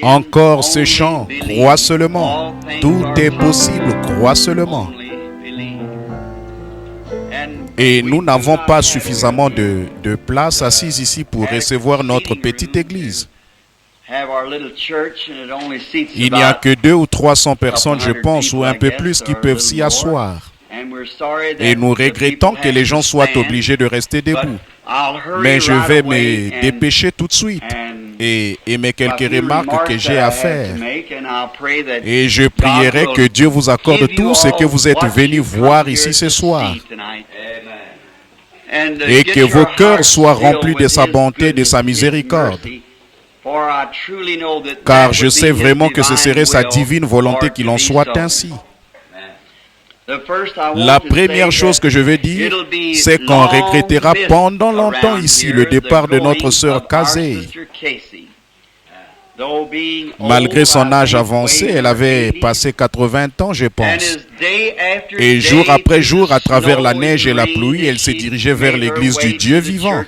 Encore ce chant, crois seulement. Tout est possible, crois seulement. Et nous n'avons pas suffisamment de place assise ici pour recevoir notre petite église. Il n'y a que 200 ou 300 personnes, je pense, ou un peu plus, qui peuvent s'y asseoir. Et nous regrettons que les gens soient obligés de rester debout. Mais je vais me dépêcher tout de suite et émettre quelques remarques que j'ai à faire. Et je prierai que Dieu vous accorde tout ce que vous êtes venus voir ici ce soir. Et que vos cœurs soient remplis de sa bonté et de sa miséricorde. Car je sais vraiment que ce serait sa divine volonté qu'il en soit ainsi. La première chose que je veux dire, c'est qu'on regrettera pendant longtemps ici le départ de notre sœur Casey. Malgré son âge avancé, elle avait passé 80 ans, je pense. Et jour après jour, à travers la neige et la pluie, elle s'est dirigée vers l'église du Dieu vivant.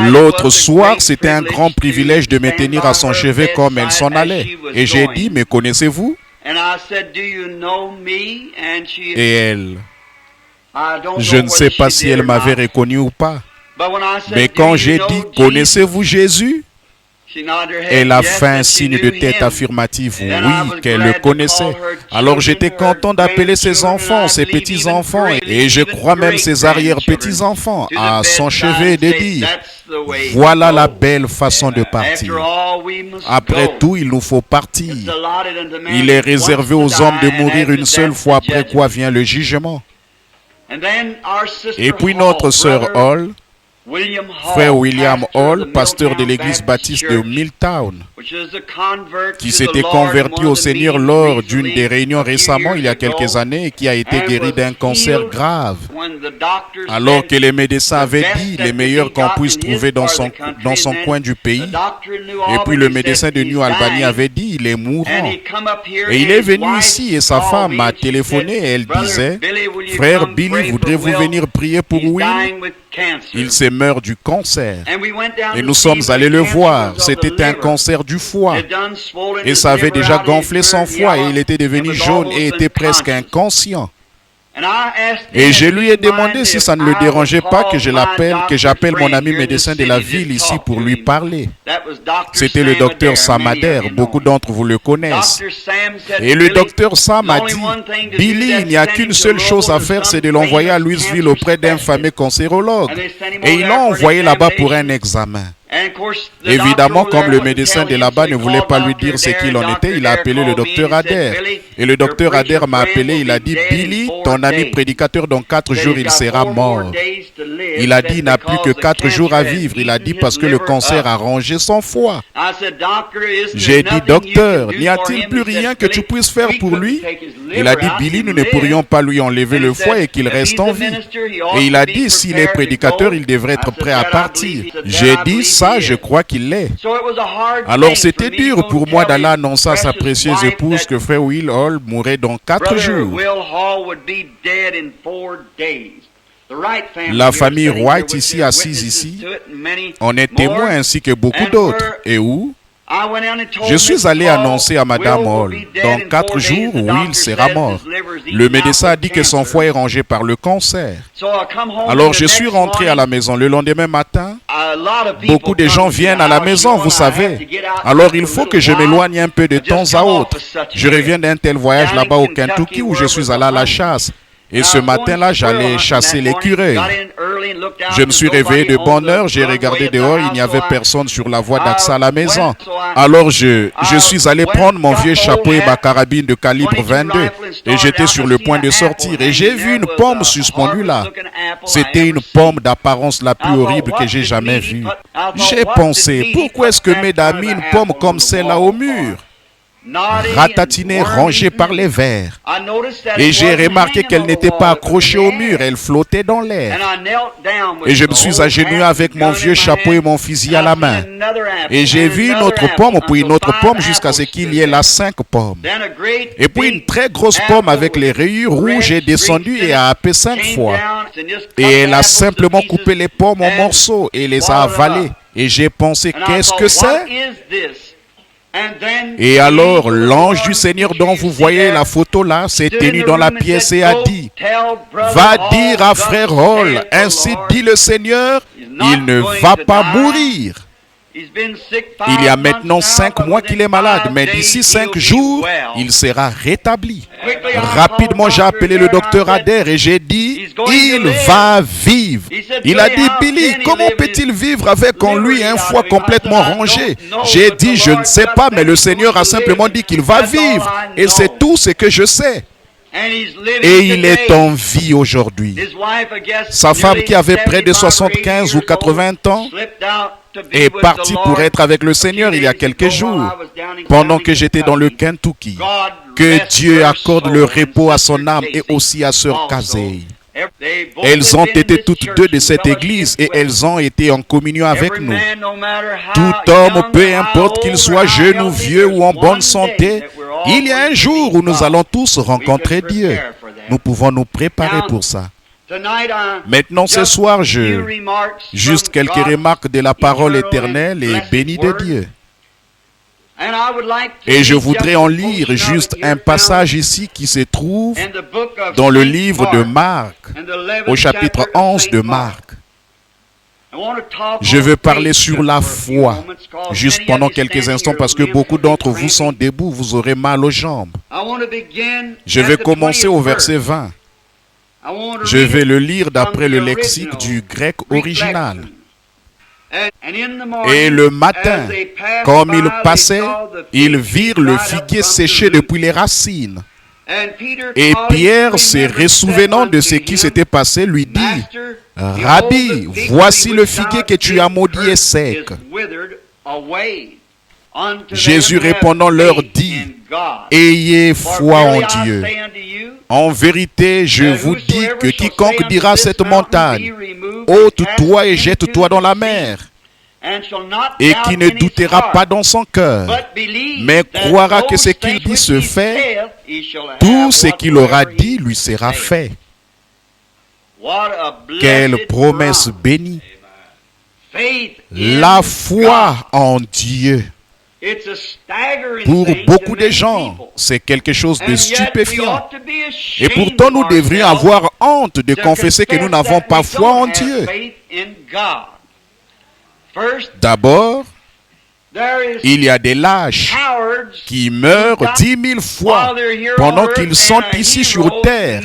L'autre soir, c'était un grand privilège de me tenir à son chevet comme elle s'en allait. Et j'ai dit, me connaissez-vous? Et elle, je ne sais pas si elle m'avait reconnu ou pas. Mais quand j'ai dit, connaissez-vous Jésus? Elle a fait un signe de tête affirmatif, oui, qu'elle le connaissait. Alors j'étais content d'appeler ses enfants, ses petits-enfants, et je crois même ses arrière-petits-enfants à son chevet et de dire, voilà la belle façon de partir. Après tout, il nous faut partir. Il est réservé aux hommes de mourir une seule fois, après quoi vient le jugement. Et puis notre sœur Hall, frère William Hall, pasteur de l'église baptiste de Milltown, qui s'était converti au Seigneur lors d'une des réunions récemment, il y a quelques années, et qui a été guéri d'un cancer grave. Alors que les médecins avaient dit les meilleurs qu'on puisse trouver dans son coin du pays. Et puis le médecin de New Albany avait dit il est mourant. Et il est venu ici et sa femme m'a téléphoné et elle disait, frère Billy, voudrez-vous venir prier pour Will? Il se meurt du cancer. Et nous sommes allés le voir. C'était un cancer du foie. Et ça avait déjà gonflé son foie et il était devenu jaune et était presque inconscient. Et je lui ai demandé si ça ne le dérangeait pas que j'appelle mon ami médecin de la ville ici pour lui parler. C'était le docteur Sam Adair, beaucoup d'entre vous le connaissent. Et le docteur Sam a dit, Billy, il n'y a qu'une seule chose à faire, c'est de l'envoyer à Louisville auprès d'un fameux cancérologue. Et ils l'ont envoyé là-bas pour un examen. Évidemment, comme le médecin de là-bas ne voulait pas lui dire ce qu'il en était, il a appelé le docteur Adair. Et le docteur Adair m'a appelé, il a dit, Billy, ton ami prédicateur, dans 4 jours, il sera mort. Il a dit, il n'a plus que 4 jours à vivre. Il a dit, parce que le cancer a rongé son foie. J'ai dit, docteur, n'y a-t-il plus rien que tu puisses faire pour lui? Il a dit, Billy, nous ne pourrions pas lui enlever le foie et qu'il reste en vie. Et il a dit, s'il est prédicateur, il devrait être prêt à partir. J'ai dit, ça, je crois qu'il l'est. Alors c'était dur pour moi d'aller annoncer à sa précieuse épouse que frère Will Hall mourrait dans 4 jours. La famille White ici, assise ici, en est témoin ainsi que beaucoup d'autres. Et où? Je suis allé annoncer à Madame Hall, dans 4 jours, Will sera mort. Le médecin a dit que son foie est rongé par le cancer. Alors je suis rentré à la maison. Le lendemain matin, beaucoup de gens viennent à la maison, vous savez. Alors il faut que je m'éloigne un peu de temps à autre. Je reviens d'un tel voyage là-bas au Kentucky où je suis allé à la chasse. Et ce matin-là, j'allais chasser l'écureuil. Je me suis réveillé de bonne heure, j'ai regardé dehors, il n'y avait personne sur la voie d'accès à la maison. Alors je suis allé prendre mon vieux chapeau et ma carabine de calibre 22 et j'étais sur le point de sortir et j'ai vu une pomme suspendue là. C'était une pomme d'apparence la plus horrible que j'ai jamais vue. J'ai pensé, pourquoi est-ce que Méda a mis une pomme comme celle-là au mur? Ratatinée, rongée par les vers. Et j'ai remarqué qu'elle n'était pas accrochée au mur, elle flottait dans l'air. Et je me suis agenouillé avec mon vieux chapeau et mon fusil à la main. Et j'ai vu une autre pomme, puis une autre pomme, jusqu'à ce qu'il y ait là 5 pommes. Et puis une très grosse pomme avec les rayures rouges est descendue et a happé 5 fois. Et elle a simplement coupé les pommes en morceaux et les a avalées. Et j'ai pensé, qu'est-ce que c'est? Et alors l'ange du Seigneur dont vous voyez la photo là s'est tenu dans la pièce et a dit, va dire à frère Hall, ainsi dit le Seigneur, il ne va pas mourir. Il y a maintenant 5 mois qu'il est malade, mais d'ici 5 jours, il sera rétabli. Rapidement, j'ai appelé le docteur Adair et j'ai dit, il va vivre. Il a dit, Billy, comment peut-il vivre avec en lui un foie complètement rongé? J'ai dit, je ne sais pas, mais le Seigneur a simplement dit qu'il va vivre. Et c'est tout ce que je sais. Et il est en vie aujourd'hui. Sa femme qui avait près de 75 ou 80 ans est partie pour être avec le Seigneur il y a quelques jours, pendant que j'étais dans le Kentucky. Que Dieu accorde le repos à son âme et aussi à Sœur Casey. Elles ont été toutes deux de cette église et elles ont été en communion avec nous. Tout homme, peu importe qu'il soit jeune ou vieux ou en bonne santé, il y a un jour où nous allons tous rencontrer Dieu. Nous pouvons nous préparer pour ça. Maintenant, ce soir, juste quelques remarques de la parole éternelle et bénie de Dieu. Et je voudrais en lire juste un passage ici qui se trouve dans le livre de Marc, au chapitre 11 de Marc. Je veux parler sur la foi, juste pendant quelques instants, parce que beaucoup d'entre vous sont debout, vous aurez mal aux jambes. Je vais commencer au verset 20. Je vais le lire d'après le lexique du grec original. Et le matin, comme ils passaient, ils virent le figuier séché depuis les racines. Et Pierre, se ressouvenant de ce qui s'était passé, lui dit, « Rabbi, voici le figuier que tu as maudit est sec. » Jésus répondant leur dit, « Ayez foi en Dieu. En vérité, je vous dis que quiconque dira à cette montagne, « Ôte-toi et jette-toi dans la mer. » et qui ne doutera pas dans son cœur, mais croira que ce qu'il dit se fait, tout ce qu'il aura dit lui sera fait. Quelle promesse bénie! La foi en Dieu. Pour beaucoup de gens, c'est quelque chose de stupéfiant. Et pourtant, nous devrions avoir honte de confesser que nous n'avons pas foi en Dieu. D'abord, il y a des lâches qui meurent 10 000 fois pendant qu'ils sont ici sur terre.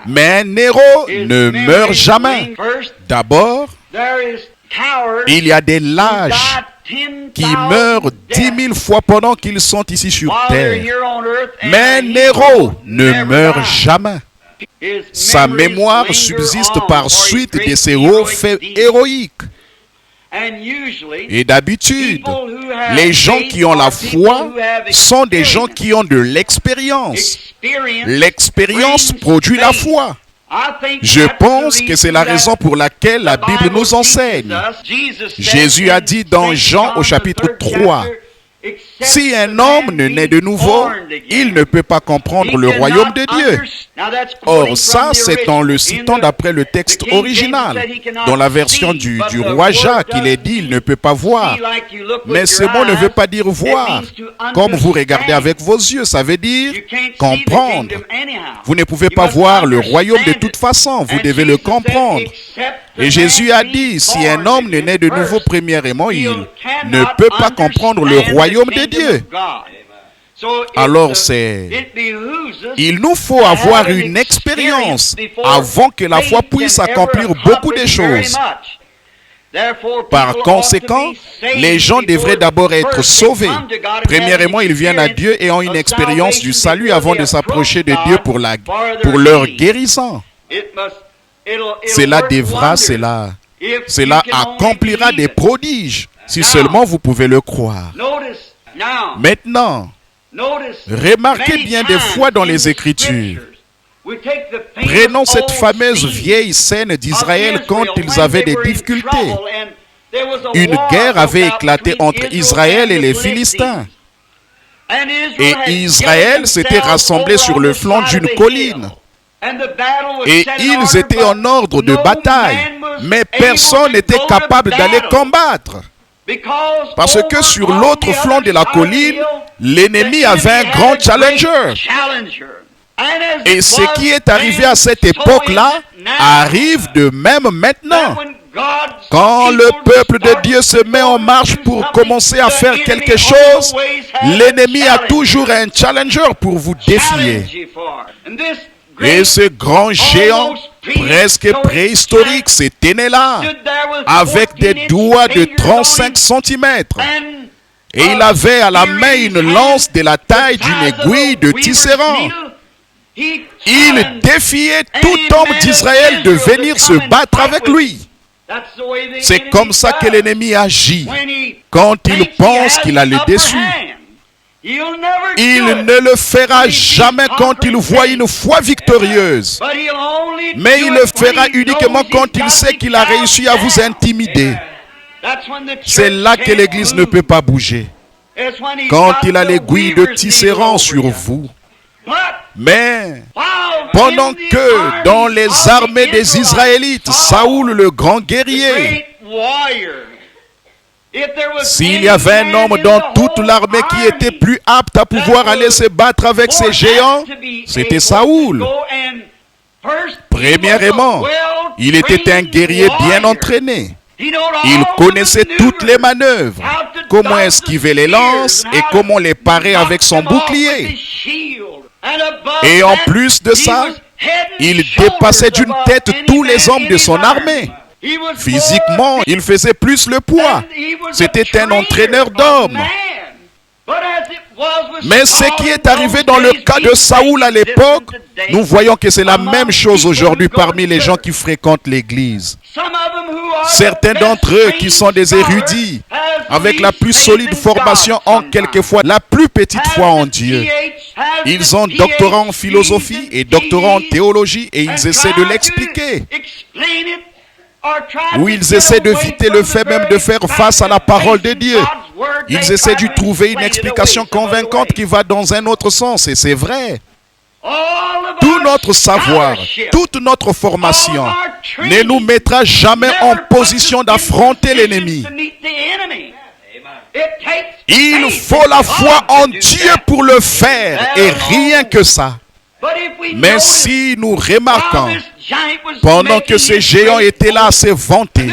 Mais un héros ne meurt jamais. D'abord, il y a des lâches qui meurent 10 000 fois pendant qu'ils sont ici sur terre. Mais un héros ne meurt jamais. Sa mémoire subsiste par suite de ses hauts faits héroïques. Et d'habitude, les gens qui ont la foi sont des gens qui ont de l'expérience. L'expérience produit la foi. Je pense que c'est la raison pour laquelle la Bible nous enseigne. Jésus a dit dans Jean au chapitre 3, « Si un homme ne naît de nouveau, il ne peut pas comprendre le royaume de Dieu. » Or, ça, c'est en le citant d'après le texte original. Dans la version du roi Jacques, il est dit, il ne peut pas voir. Mais ce mot ne veut pas dire voir. Comme vous regardez avec vos yeux, ça veut dire comprendre. Vous ne pouvez pas voir le royaume de toute façon, vous devez le comprendre. Et Jésus a dit, si un homme ne naît de nouveau premièrement, il ne peut pas comprendre le royaume de Dieu. Alors il nous faut avoir une expérience avant que la foi puisse accomplir beaucoup de choses. Par conséquent, les gens devraient d'abord être sauvés. Premièrement, ils viennent à Dieu et ont une expérience du salut avant de s'approcher de Dieu pour leur guérison. Cela accomplira des prodiges, si seulement vous pouvez le croire. Maintenant, remarquez bien des fois dans les Écritures. Prenons cette fameuse vieille scène d'Israël quand ils avaient des difficultés. Une guerre avait éclaté entre Israël et les Philistins. Et Israël s'était rassemblé sur le flanc d'une colline. Et ils étaient en ordre de bataille. Mais personne n'était capable d'aller combattre. Parce que sur l'autre flanc de la colline, l'ennemi avait un grand challenger. Et ce qui est arrivé à cette époque-là arrive de même maintenant. Quand le peuple de Dieu se met en marche pour commencer à faire quelque chose, l'ennemi a toujours un challenger pour vous défier. Et ce grand géant, presque préhistorique, s'était né là, avec des doigts de 35 cm. Et il avait à la main une lance de la taille d'une aiguille de tisserand. Il défiait tout homme d'Israël de venir se battre avec lui. C'est comme ça que l'ennemi agit quand il pense qu'il a le dessus. Il ne le fera jamais quand il voit une foi victorieuse. Mais il le fera uniquement quand il sait qu'il a réussi à vous intimider. C'est là que l'Église ne peut pas bouger. Quand il a l'aiguille de tisserand sur vous. Mais pendant que dans les armées des Israélites, Saoul le grand guerrier, s'il y avait un homme dans toute l'armée qui était plus apte à pouvoir aller se battre avec ces géants, c'était Saoul. Premièrement, il était un guerrier bien entraîné. Il connaissait toutes les manœuvres, comment esquiver les lances et comment les parer avec son bouclier. Et en plus de ça, il dépassait d'une tête tous les hommes de son armée. Physiquement, il faisait plus le poids. C'était un entraîneur d'hommes. Mais ce qui est arrivé dans le cas de Saoul à l'époque, nous voyons que c'est la même chose aujourd'hui parmi les gens qui fréquentent l'Église. Certains d'entre eux qui sont des érudits, avec la plus solide formation, ont quelquefois la plus petite foi en Dieu. Ils ont doctorat en philosophie et doctorat en théologie et ils essaient de l'expliquer. Ou ils essaient d'éviter le fait même de faire face à la parole de Dieu. Ils essaient de trouver une explication convaincante qui va dans un autre sens, et c'est vrai. Tout notre savoir, toute notre formation ne nous mettra jamais en position d'affronter l'ennemi. Il faut la foi en Dieu pour le faire, et rien que ça. Mais si nous remarquons, pendant que ce géant était là à se vanter,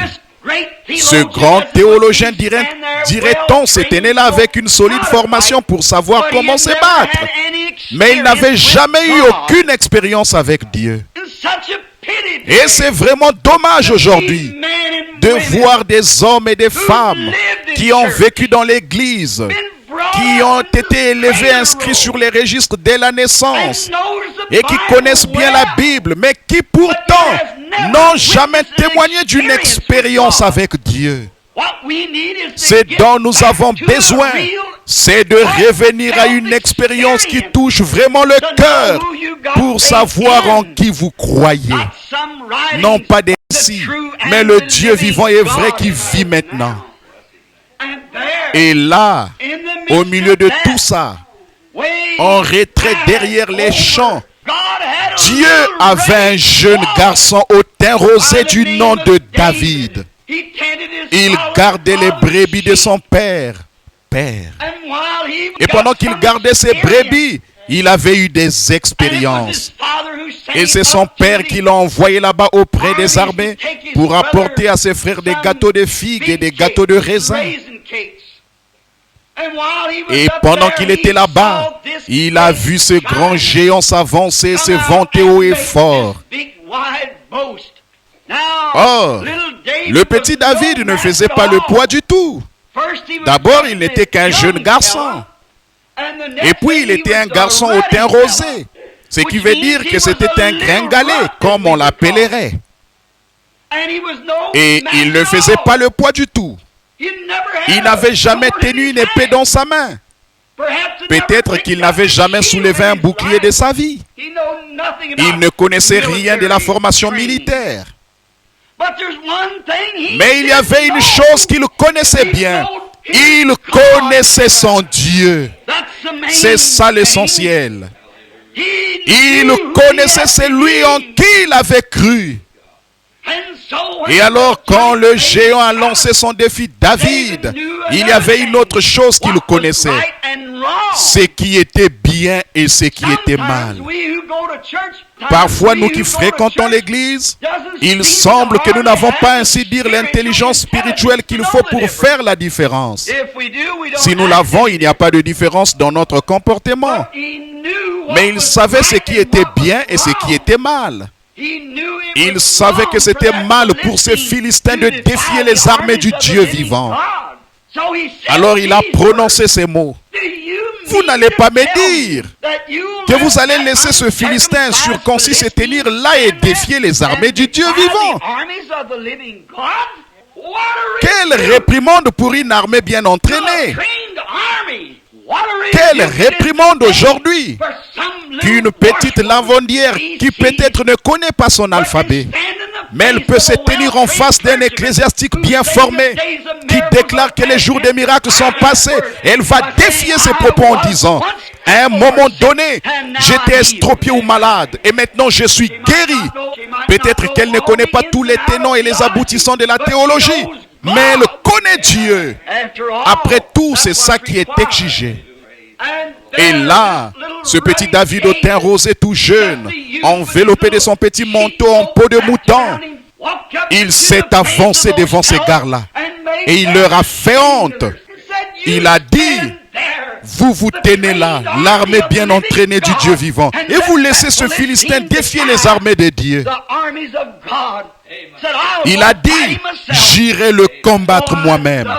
ce grand théologien, dirait-on, s'était né là avec une solide formation pour savoir comment se battre. Mais il n'avait jamais eu aucune expérience avec Dieu. Et c'est vraiment dommage aujourd'hui de voir des hommes et des femmes qui ont vécu dans l'église, qui ont été élevés, inscrits sur les registres dès la naissance et qui connaissent bien la Bible, mais qui pourtant n'ont jamais témoigné d'une expérience avec Dieu. Ce dont nous avons besoin, c'est de revenir à une expérience qui touche vraiment le cœur pour savoir en qui vous croyez. Non pas des récits, mais le Dieu vivant et vrai qui vit maintenant. Et là, au milieu de tout ça, en retrait derrière les champs, Dieu avait un jeune garçon au teint rosé du nom de David. Il gardait les brebis de son père. Et pendant qu'il gardait ses brebis, il avait eu des expériences. Et c'est son père qui l'a envoyé là-bas auprès des armées pour apporter à ses frères des gâteaux de figues et des gâteaux de raisin. Et pendant qu'il était là-bas, il a vu ce grand géant s'avancer, se vanter haut et fort. Or, le petit David ne faisait pas le poids du tout. D'abord, il n'était qu'un jeune garçon. Et puis, il était un garçon au teint rosé. Ce qui veut dire que c'était un gringalet, comme on l'appellerait. Et il ne faisait pas le poids du tout. Il n'avait jamais tenu une épée dans sa main. Peut-être qu'il n'avait jamais soulevé un bouclier de sa vie. Il ne connaissait rien de la formation militaire. Mais il y avait une chose qu'il connaissait bien. Il connaissait son Dieu. C'est ça l'essentiel. Il connaissait celui en qui il avait cru. Et alors, quand le géant a lancé son défi, David, il y avait une autre chose qu'il connaissait. Ce qui était bien et ce qui était mal. Parfois, nous qui fréquentons l'église, il semble que nous n'avons pas ainsi dire l'intelligence spirituelle qu'il faut pour faire la différence. Si nous l'avons, il n'y a pas de différence dans notre comportement. Mais il savait ce qui était bien et ce qui était mal. Il savait que c'était mal pour ces Philistins de défier les armées du Dieu vivant. Alors il a prononcé ces mots. Vous n'allez pas me dire que vous allez laisser ce Philistin circoncis se tenir là et défier les armées du Dieu vivant. Quelle réprimande pour une armée bien entraînée. Quelle réprimande aujourd'hui qu'une petite lavandière qui peut-être ne connaît pas son alphabet, mais elle peut se tenir en face d'un ecclésiastique bien formé qui déclare que les jours des miracles sont passés. Elle va défier ses propos en disant: à un moment donné, j'étais estropié ou malade et maintenant je suis guéri. Peut-être qu'elle ne connaît pas tous les tenants et les aboutissants de la théologie, mais elle connaît Dieu. Après tout, c'est ça qui est exigé. Et là, ce petit David au teint rosé tout jeune, enveloppé de son petit manteau en peau de mouton, il s'est avancé devant ces gars-là et il leur a fait honte. Il a dit: vous vous tenez là, l'armée bien entraînée du Dieu vivant, et vous laissez ce Philistin défier les armées de Dieu. Il a dit: j'irai le combattre moi-même.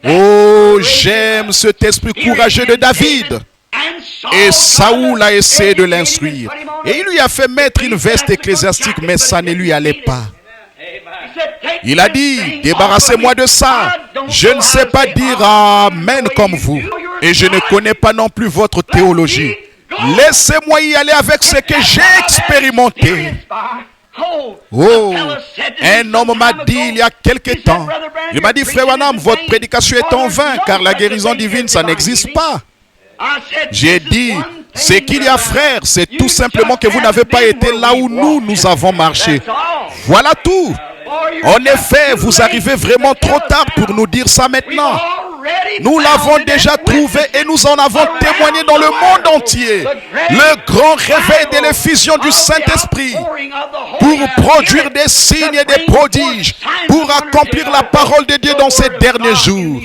Oh, j'aime cet esprit courageux de David. Et Saoul a essayé de l'instruire. Et il lui a fait mettre une veste ecclésiastique, mais ça ne lui allait pas. Il a dit: débarrassez-moi de ça. Je ne sais pas dire amen comme vous. Et je ne connais pas non plus votre théologie. Laissez-moi y aller avec ce que j'ai expérimenté. Oh, un homme m'a dit il y a quelque temps, il m'a dit: frère Branham, votre prédication est en vain, car la guérison divine, ça n'existe pas. J'ai dit: ce qu'il y a, frère, c'est tout simplement que vous n'avez pas été là où nous avons marché. Voilà tout. En effet, vous arrivez vraiment trop tard pour nous dire ça maintenant. Nous l'avons déjà trouvé et nous en avons témoigné dans le monde entier. Le grand réveil de l'effusion du Saint-Esprit pour produire des signes et des prodiges, pour accomplir la parole de Dieu dans ces derniers jours.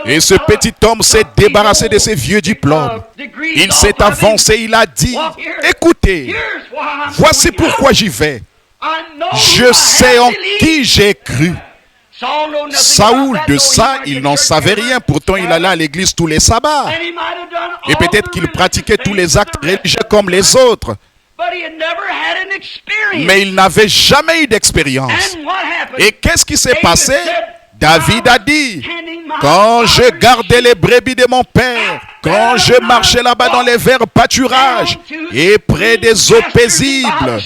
Et ce petit homme s'est débarrassé de ses vieux diplômes. Il s'est avancé, il a dit: écoutez, voici pourquoi j'y vais. Je sais en qui j'ai cru. Saoul, de ça, il n'en savait rien. Pourtant, il allait à l'église tous les sabbats. Et peut-être qu'il pratiquait tous les actes religieux comme les autres. Mais il n'avait jamais eu d'expérience. Et qu'est-ce qui s'est passé? David a dit: quand je gardais les brebis de mon père, quand je marchais là-bas dans les verts pâturages et près des eaux paisibles,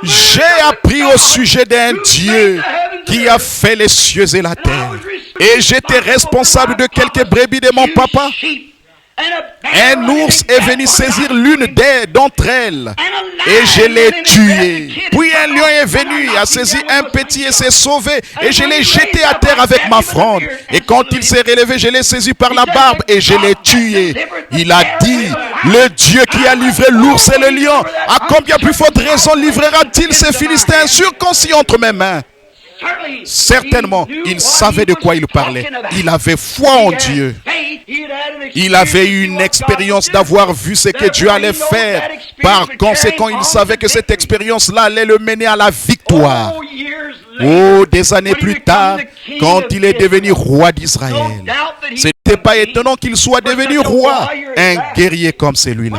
j'ai appris au sujet d'un Dieu qui a fait les cieux et la terre. Et j'étais responsable de quelques brebis de mon papa. Un ours est venu saisir l'une d'entre elles et je l'ai tué. Puis un lion est venu, a saisi un petit et s'est sauvé et je l'ai jeté à terre avec ma fronde. Et quand il s'est relevé, je l'ai saisi par la barbe et je l'ai tué. Il a dit: le Dieu qui a livré l'ours et le lion, à combien plus forte raison livrera-t-il ces Philistins circoncis entre mes mains? Certainement, il savait de quoi il parlait. Il avait foi en Dieu. Il avait eu une expérience d'avoir vu ce que Dieu allait faire. Par conséquent, il savait que cette expérience-là allait le mener à la victoire. Oh, des années plus tard, quand il est devenu roi d'Israël, ce n'était pas étonnant qu'il soit devenu roi, un guerrier comme celui-là.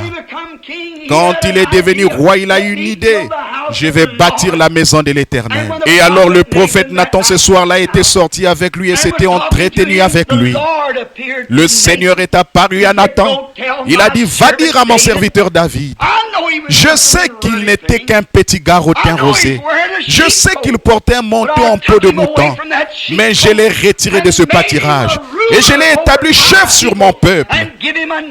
Quand il est devenu roi, il a eu une idée: je vais bâtir la maison de l'Éternel. Et alors le prophète Nathan ce soir-là était sorti avec lui et s'était entretenu avec lui. Le Seigneur est apparu à Nathan. Il a dit: va dire à mon serviteur David, je sais qu'il n'était qu'un petit gars au teint rosé. Je sais qu'il portait un manteau en peau de mouton. Mais je l'ai retiré de ce pâturage et je l'ai établi chef sur mon peuple.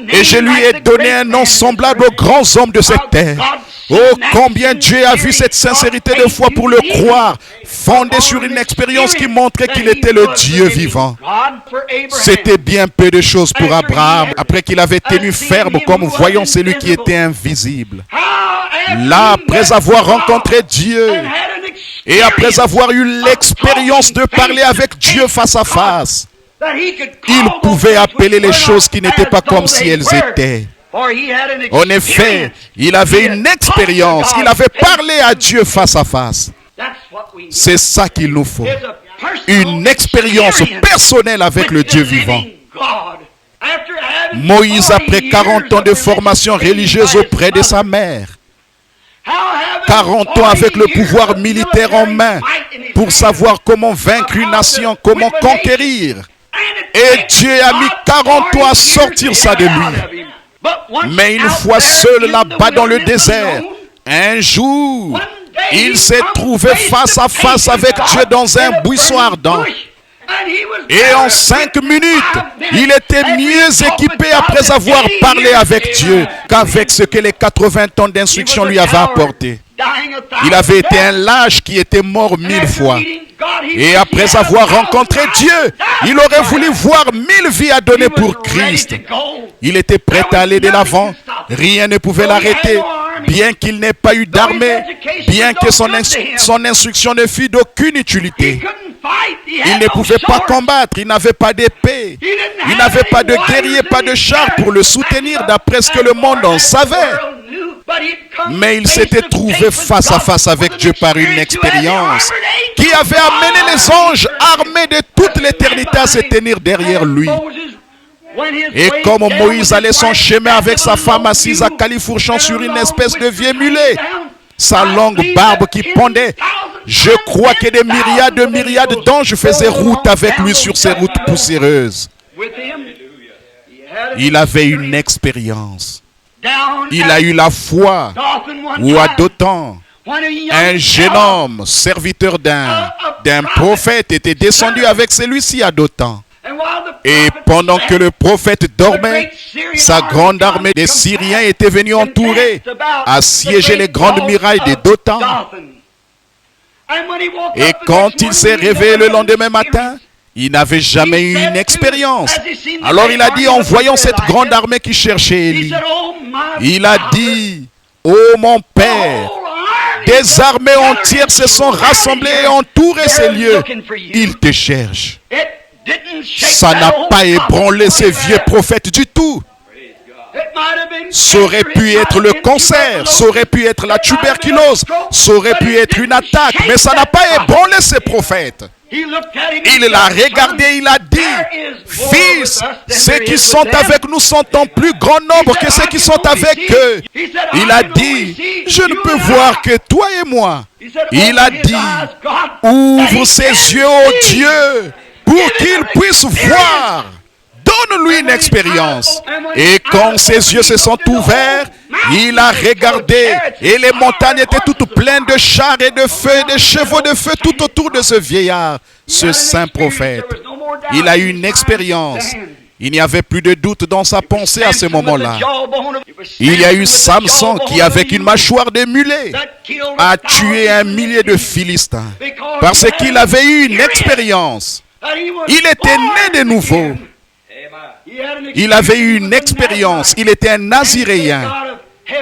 Et je lui ai donné un nom semblable aux grands hommes de cette terre. Oh, combien Dieu a vu cette sincérité de foi pour le croire, fondée sur une expérience qui montrait qu'il était le Dieu vivant. C'était bien peu de choses pour Abraham, après qu'il avait tenu ferme comme voyant celui qui était invisible. Là, après avoir rencontré Dieu, et après avoir eu l'expérience de parler avec Dieu face à face, il pouvait appeler les choses qui n'étaient pas comme si elles étaient. En effet, il avait une expérience, il avait parlé à Dieu face à face. C'est ça qu'il nous faut. Une expérience personnelle avec le Dieu vivant. Moïse, après 40 ans de formation religieuse auprès de sa mère, 40 ans avec le pouvoir militaire en main pour savoir comment vaincre une nation, comment conquérir. Et Dieu a mis 40 ans à sortir ça de lui. Mais une fois seul là-bas dans le désert, un jour, il s'est trouvé face à face avec Dieu dans un buisson ardent. Et en 5 minutes, il était mieux équipé après avoir parlé avec Dieu qu'avec ce que les 80 ans d'instruction lui avaient apporté. Il avait été un lâche qui était mort 1000 fois. Et après avoir rencontré Dieu, il aurait voulu voir 1000 vies à donner pour Christ. Il était prêt à aller de l'avant. Rien ne pouvait l'arrêter. Bien qu'il n'ait pas eu d'armée, bien que son instruction ne fût d'aucune utilité. Il ne pouvait pas combattre, il n'avait pas d'épée. Il n'avait pas de guerrier, pas de char pour le soutenir d'après ce que le monde en savait. Mais il s'était trouvé face à face avec Dieu par une expérience qui avait amené les anges armés de toute l'éternité à se tenir derrière lui. Et comme Moïse allait son chemin avec sa femme assise à califourchon sur une espèce de vieux mulet, sa longue barbe qui pendait, je crois que des myriades d'anges faisaient route avec lui sur ces routes poussiéreuses. Il avait une expérience. Il a eu la foi, ou à Dothan, un jeune homme, serviteur d'un prophète, était descendu avec celui-ci à Dothan. Et pendant que le prophète dormait, sa grande armée des Syriens était venue entourer, assiéger les grandes murailles de Dothan. Et quand il s'est réveillé le lendemain matin, il n'avait jamais eu une expérience. Alors il a dit, en voyant cette grande armée qui cherchait Élie, il a dit, « Oh mon Père, des armées entières se sont rassemblées et entouré ces lieux. Ils te cherchent. » Ça n'a pas ébranlé ces vieux prophètes du tout. Ça aurait pu être le cancer, ça aurait pu être la tuberculose, ça aurait pu être une attaque, mais ça n'a pas ébranlé ces prophètes. Il l'a regardé, il a dit, « Fils, ceux qui sont avec nous sont en plus grand nombre que ceux qui sont avec eux. » Il a dit, « Je ne peux voir que toi et moi. » Il a dit, « Ouvre ses yeux, ô Dieu, pour qu'il puisse voir. » Donne-lui une expérience. Et quand ses yeux se sont ouverts, il a regardé et les montagnes étaient toutes pleines de chars et de feu et de chevaux de feu tout autour de ce vieillard, ce saint prophète. Il a eu une expérience. Il n'y avait plus de doute dans sa pensée à ce moment-là. Il y a eu Samson qui, avec une mâchoire de mulet, a tué 1 millier de Philistins parce qu'il avait eu une expérience. Il était né de nouveau. Il avait eu une expérience. Il était un Naziréen.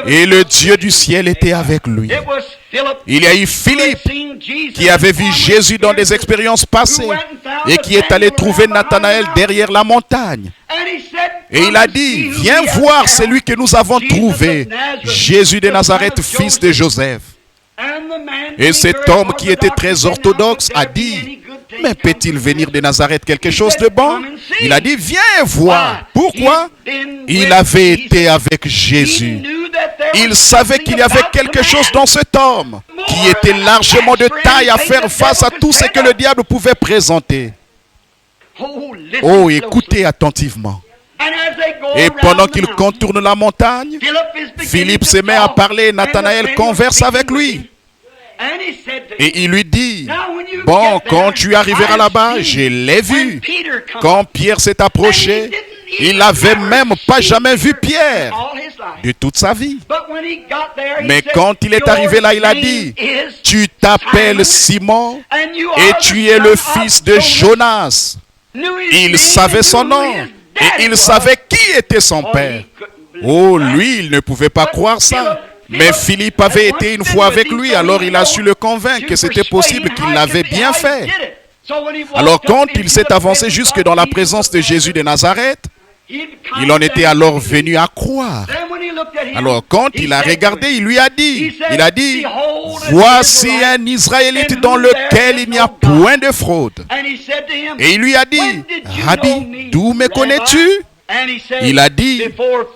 Et le Dieu du ciel était avec lui. Il y a eu Philippe qui avait vu Jésus dans des expériences passées et qui est allé trouver Nathanaël derrière la montagne. Et il a dit, viens voir celui que nous avons trouvé, Jésus de Nazareth, fils de Joseph. Et cet homme qui était très orthodoxe a dit, mais peut-il venir de Nazareth quelque chose de bon? Il a dit, viens voir. Pourquoi? Il avait été avec Jésus. Il savait qu'il y avait quelque chose dans cet homme qui était largement de taille à faire face à tout ce que le diable pouvait présenter. Oh, écoutez attentivement. Et pendant qu'il contourne la montagne, Philippe se met à parler et Nathanaël converse avec lui. Et il lui dit, bon, quand tu arriveras là-bas, je l'ai vu. Quand Pierre s'est approché, Il n'avait même pas jamais vu Pierre de toute sa vie. Mais quand il est arrivé là, il a dit, « Tu t'appelles Simon et tu es le fils de Jonas. » Il savait son nom et il savait qui était son père. Oh, lui, il ne pouvait pas croire ça. Mais Philippe avait été une fois avec lui, alors il a su le convaincre que c'était possible qu'il l'avait bien fait. Alors quand il s'est avancé jusque dans la présence de Jésus de Nazareth, il en était alors venu à croire. Alors quand il a regardé, il lui a dit, voici un Israélite dans lequel il n'y a point de fraude. Et il lui a dit, Rabbi, d'où me connais-tu? Il a dit,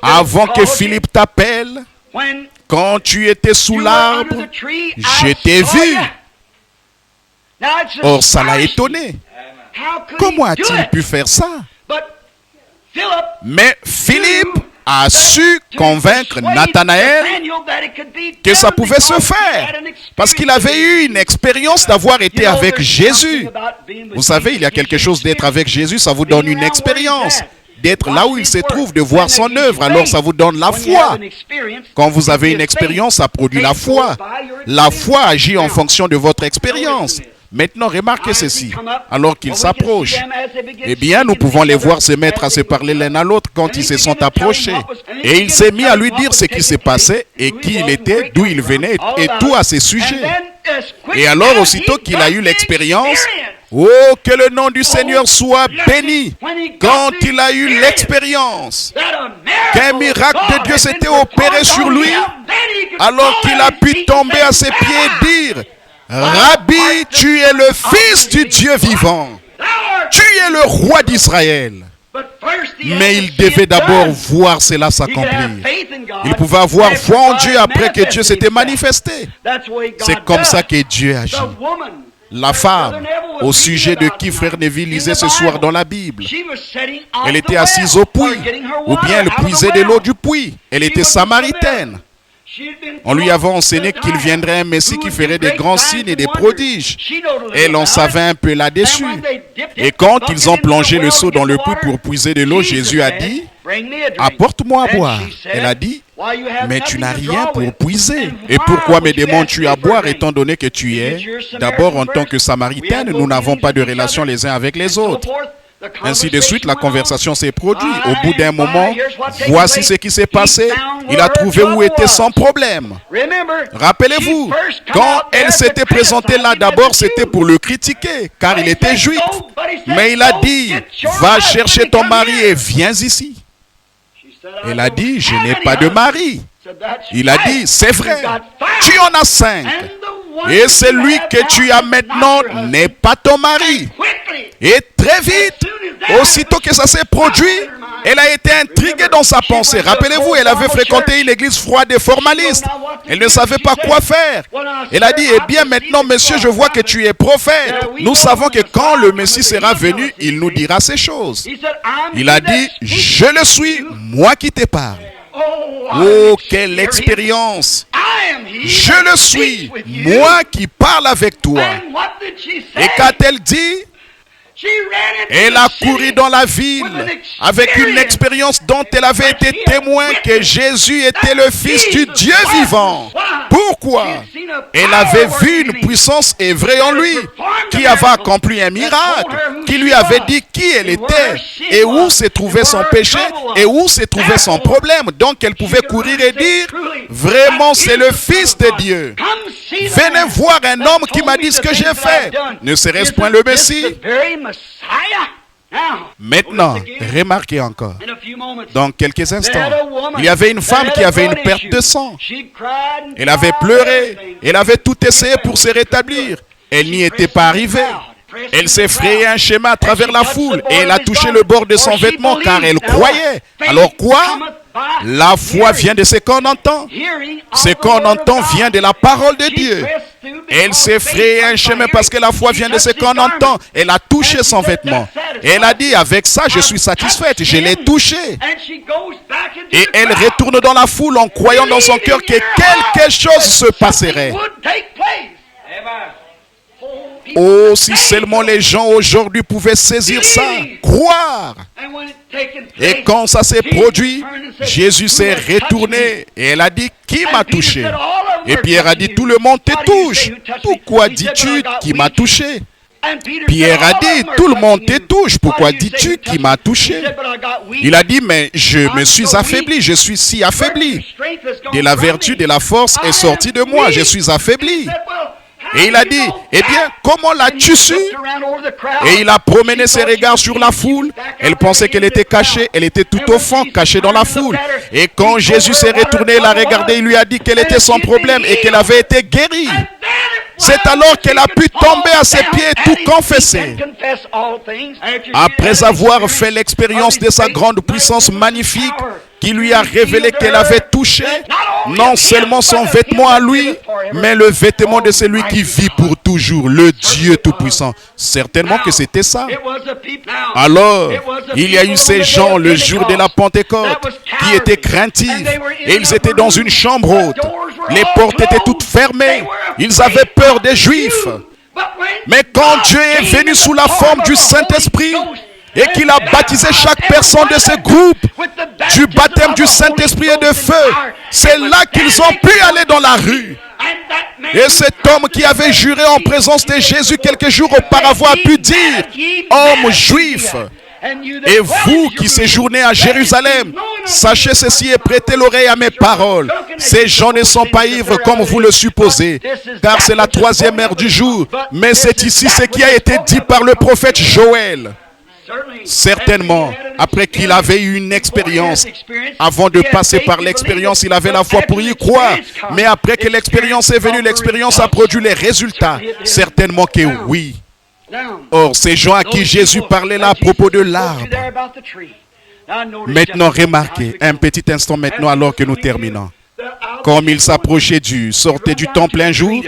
avant que Philippe t'appelle, quand tu étais sous l'arbre, je t'ai vu. Or, ça l'a étonné. Comment a-t-il pu faire ça? Mais Philippe a su convaincre Nathanaël que ça pouvait se faire. Parce qu'il avait eu une expérience d'avoir été avec Jésus. Vous savez, il y a quelque chose d'être avec Jésus, ça vous donne une expérience. D'être là où il se trouve, de voir son œuvre, alors ça vous donne la foi. Quand vous avez une expérience, ça produit la foi. La foi agit en fonction de votre expérience. Maintenant, remarquez ceci. Alors qu'ils s'approchent, eh bien, nous pouvons les voir se mettre à se parler l'un à l'autre quand ils se sont approchés. Et il s'est mis à lui dire ce qui s'est passé et qui il était, d'où il venait et tout à ses sujets. Et alors, aussitôt qu'il a eu l'expérience, oh, que le nom du Seigneur soit béni. Quand il a eu l'expérience qu'un miracle de Dieu s'était opéré sur lui, alors qu'il a pu tomber à ses pieds et dire, Rabbi, tu es le Fils du Dieu vivant. Tu es le roi d'Israël. Mais il devait d'abord voir cela s'accomplir. Il pouvait avoir foi en Dieu après que Dieu s'était manifesté. C'est comme ça que Dieu agit. La femme, au sujet de qui Frère Neville lisait ce soir dans la Bible, elle était assise au puits, ou bien elle puisait de l'eau du puits. Elle était samaritaine. On lui avait enseigné qu'il viendrait un Messie qui ferait des grands signes et des prodiges. Elle en savait un peu là-dessus. Et quand ils ont plongé le seau dans le puits pour puiser de l'eau, Jésus a dit, « Apporte-moi à boire. » Elle a dit, « Mais tu n'as rien pour puiser. Et pourquoi me demandes-tu à boire étant donné que tu es? D'abord, en tant que Samaritaine, nous n'avons pas de relation les uns avec les autres. » Ainsi de suite, la conversation s'est produite. Au bout d'un moment, voici ce qui s'est passé. Il a trouvé où était son problème. Rappelez-vous, quand elle s'était présentée là, d'abord, c'était pour le critiquer, car il était juif. Mais il a dit, va chercher ton mari et viens ici. Elle a dit, je n'ai pas de mari. Il a dit, c'est vrai, tu en as 5. Et celui que tu as maintenant n'est pas ton mari. Et très vite, aussitôt que ça s'est produit, elle a été intriguée dans sa pensée. Rappelez-vous, elle avait fréquenté une église froide et formaliste. Elle ne savait pas quoi faire. Elle a dit, eh bien maintenant, monsieur, je vois que tu es prophète. Nous savons que quand le Messie sera venu, il nous dira ces choses. Il a dit, je le suis, moi qui te parle. Oh, quelle expérience! Je le suis, moi qui parle avec toi. Et qu'a-t-elle dit? Elle a couru dans la ville avec une expérience dont elle avait été témoin que Jésus était le Fils du Dieu vivant. Pourquoi? Elle avait vu une puissance œuvrer en lui, qui avait accompli un miracle, qui lui avait dit qui elle était et où se trouvait son péché et où se trouvait son problème. Donc elle pouvait courir et dire, vraiment c'est le Fils de Dieu. Venez voir un homme qui m'a dit ce que j'ai fait. Ne serait-ce point le Messie? Maintenant, remarquez encore, dans quelques instants, il y avait une femme qui avait une perte de sang. Elle avait pleuré, elle avait tout essayé pour se rétablir. Elle n'y était pas arrivée. Elle s'est frayé un chemin à travers la foule et elle a touché le bord de son vêtement car elle croyait. Alors quoi? La foi vient de ce qu'on entend. Ce qu'on entend vient de la parole de Dieu. Elle s'est frayé un chemin parce que la foi vient de ce qu'on entend. Elle a touché son vêtement. Et elle a dit, avec ça, je suis satisfaite. Je l'ai touché. Et elle retourne dans la foule en croyant dans son cœur que quelque chose se passerait. Oh, si seulement les gens aujourd'hui pouvaient saisir ça, croire. Et quand ça s'est produit, Jésus s'est retourné et elle a dit, qui m'a touché? Et Pierre a dit, tout le monde te touche. Pourquoi dis-tu qui m'a touché? Pierre a dit, tout le monde te touche. Pourquoi dis-tu qui m'a touché? Il a dit, mais je me suis affaibli, je suis si affaibli. De la vertu, de la force est sortie de moi, je suis affaibli. Et il a dit, eh bien, comment l'as-tu su? Et il a promené ses regards sur la foule. Elle pensait qu'elle était cachée, elle était tout au fond, cachée dans la foule. Et quand Jésus s'est retourné, il l'a regardé, il lui a dit qu'elle était sans problème et qu'elle avait été guérie. C'est alors qu'elle a pu tomber à ses pieds et tout confesser. Après avoir fait l'expérience de sa grande puissance magnifique, qui lui a révélé qu'elle avait touché non seulement son vêtement à lui, mais le vêtement de celui qui vit pour toujours, le Dieu Tout-Puissant. Certainement que c'était ça. Alors, il y a eu ces gens le jour de la Pentecôte qui étaient craintifs et ils étaient dans une chambre haute. Les portes étaient toutes fermées. Ils avaient peur des Juifs. Mais quand Dieu est venu sous la forme du Saint-Esprit, et qu'il a baptisé chaque personne de ce groupe du baptême du Saint-Esprit et de feu, c'est là qu'ils ont pu aller dans la rue. Et cet homme qui avait juré en présence de Jésus quelques jours auparavant a pu dire, homme juif, et vous qui séjournez à Jérusalem, sachez ceci et prêtez l'oreille à mes paroles. Ces gens ne sont pas ivres comme vous le supposez, car c'est la 3e heure du jour. Mais c'est ici ce qui a été dit par le prophète Joël. Certainement, après qu'il avait eu une expérience, avant de passer par l'expérience, il avait la foi pour y croire. Mais après que l'expérience est venue, l'expérience a produit les résultats. Certainement que oui. Or, ces gens à qui Jésus parlait là à propos de l'arbre. Maintenant, remarquez, un petit instant maintenant alors que nous terminons. Comme il s'approchait sortait du temple un jour,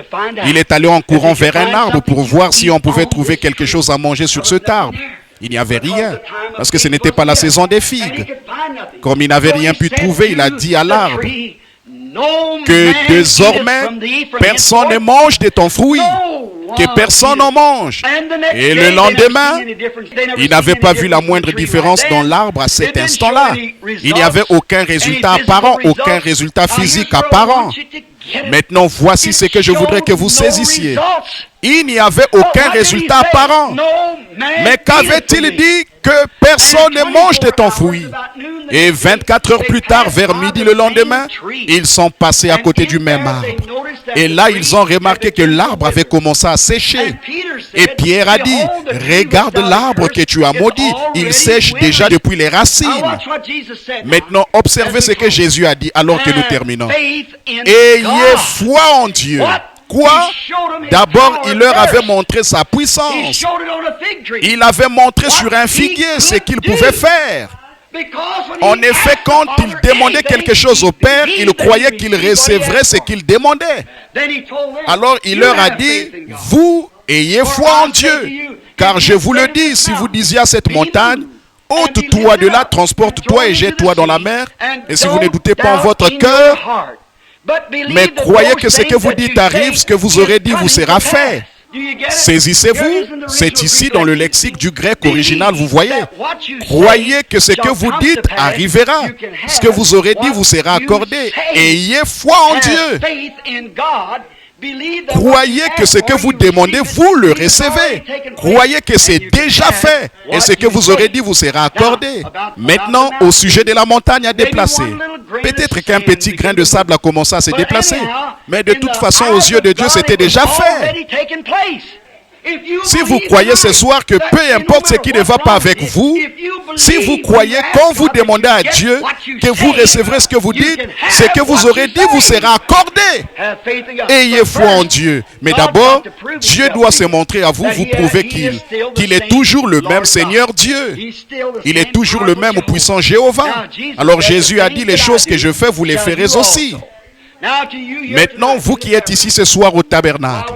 il est allé en courant vers un arbre pour voir si on pouvait trouver quelque chose à manger sur cet arbre. Il n'y avait rien, parce que ce n'était pas la saison des figues. Comme il n'avait rien pu trouver, il a dit à l'arbre que désormais, personne ne mange de ton fruit, que personne n'en mange. Et le lendemain, il n'avait pas vu la moindre différence dans l'arbre à cet instant-là. Il n'y avait aucun résultat apparent, aucun résultat physique apparent. Maintenant, voici ce que je voudrais que vous saisissiez. Il n'y avait aucun résultat apparent. Mais qu'avait-il dit? Que personne ne mange de ton fruit. Et 24 heures plus tard, vers midi le lendemain, ils sont passés à côté du même arbre. Et là, ils ont remarqué que l'arbre avait commencé à sécher. Et Pierre a dit, regarde l'arbre que tu as maudit. Il sèche déjà depuis les racines. Maintenant, observez ce que Jésus a dit alors que nous terminons. Ayez foi en Dieu. Quoi? D'abord, il leur avait montré sa puissance. Il avait montré sur un figuier ce qu'il pouvait faire. En effet, quand il demandait quelque chose au Père, il croyait qu'il recevrait ce qu'il demandait. Alors, il leur a dit, vous ayez foi en Dieu. Car je vous le dis, si vous disiez à cette montagne, ôte-toi de là, transporte-toi et jette-toi dans la mer. Et si vous ne doutez pas en votre cœur, mais croyez que ce que vous dites arrive, ce que vous aurez dit vous sera fait. Saisissez-vous, c'est ici dans le lexique du grec original, vous voyez. Croyez que ce que vous dites arrivera. Ce que vous aurez dit vous sera accordé. Ayez foi en Dieu. Croyez que ce que vous demandez, vous le recevez. Croyez que c'est déjà fait. Et ce que vous aurez dit vous sera accordé. Maintenant, au sujet de la montagne à déplacer. Peut-être qu'un petit grain de sable a commencé à se déplacer. Mais de toute façon, aux yeux de Dieu, c'était déjà fait. Si vous croyez ce soir que peu importe ce qui ne va pas avec vous, si vous croyez quand vous demandez à Dieu que vous recevrez ce que vous dites, ce que vous aurez dit vous sera accordé. Ayez foi en Dieu. Mais d'abord, Dieu doit se montrer à vous, vous prouver qu'il est toujours le même Seigneur Dieu. Il est toujours le même puissant Jéhovah. Alors Jésus a dit, les choses que je fais, vous les ferez aussi. Maintenant, vous qui êtes ici ce soir au tabernacle,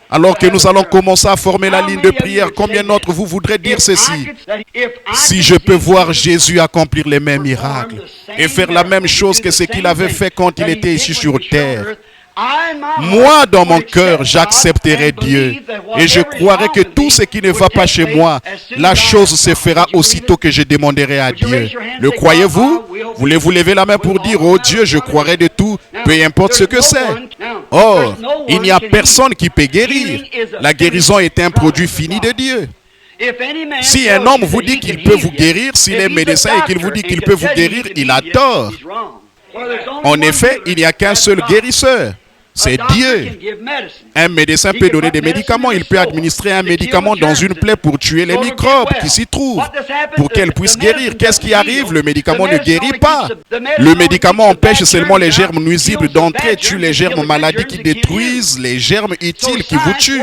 alors que nous allons commencer à former la ligne de prière, combien d'entre vous voudraient dire ceci? Si je peux voir Jésus accomplir les mêmes miracles et faire la même chose que ce qu'il avait fait quand il était ici sur terre, Moi, dans mon cœur, j'accepterai Dieu et je croirai que tout ce qui ne va pas chez moi, la chose se fera aussitôt que je demanderai à Dieu. Le croyez-vous? Voulez-vous lever la main pour dire, oh Dieu, je croirai de tout, peu importe ce que c'est. Or, il n'y a personne qui peut guérir. La guérison est un produit fini de Dieu. Si un homme vous dit qu'il peut vous guérir, s'il est médecin et qu'il vous dit qu'il peut vous guérir, il a tort. En effet, il n'y a qu'un seul guérisseur. C'est Dieu. Un médecin peut donner des médicaments. Il peut administrer un médicament dans une plaie pour tuer les microbes qui s'y trouvent, pour qu'elle puisse guérir. Qu'est-ce qui arrive? Le médicament ne guérit pas. Le médicament empêche seulement les germes nuisibles d'entrer, tue les germes maladies qui détruisent les germes utiles qui vous tuent.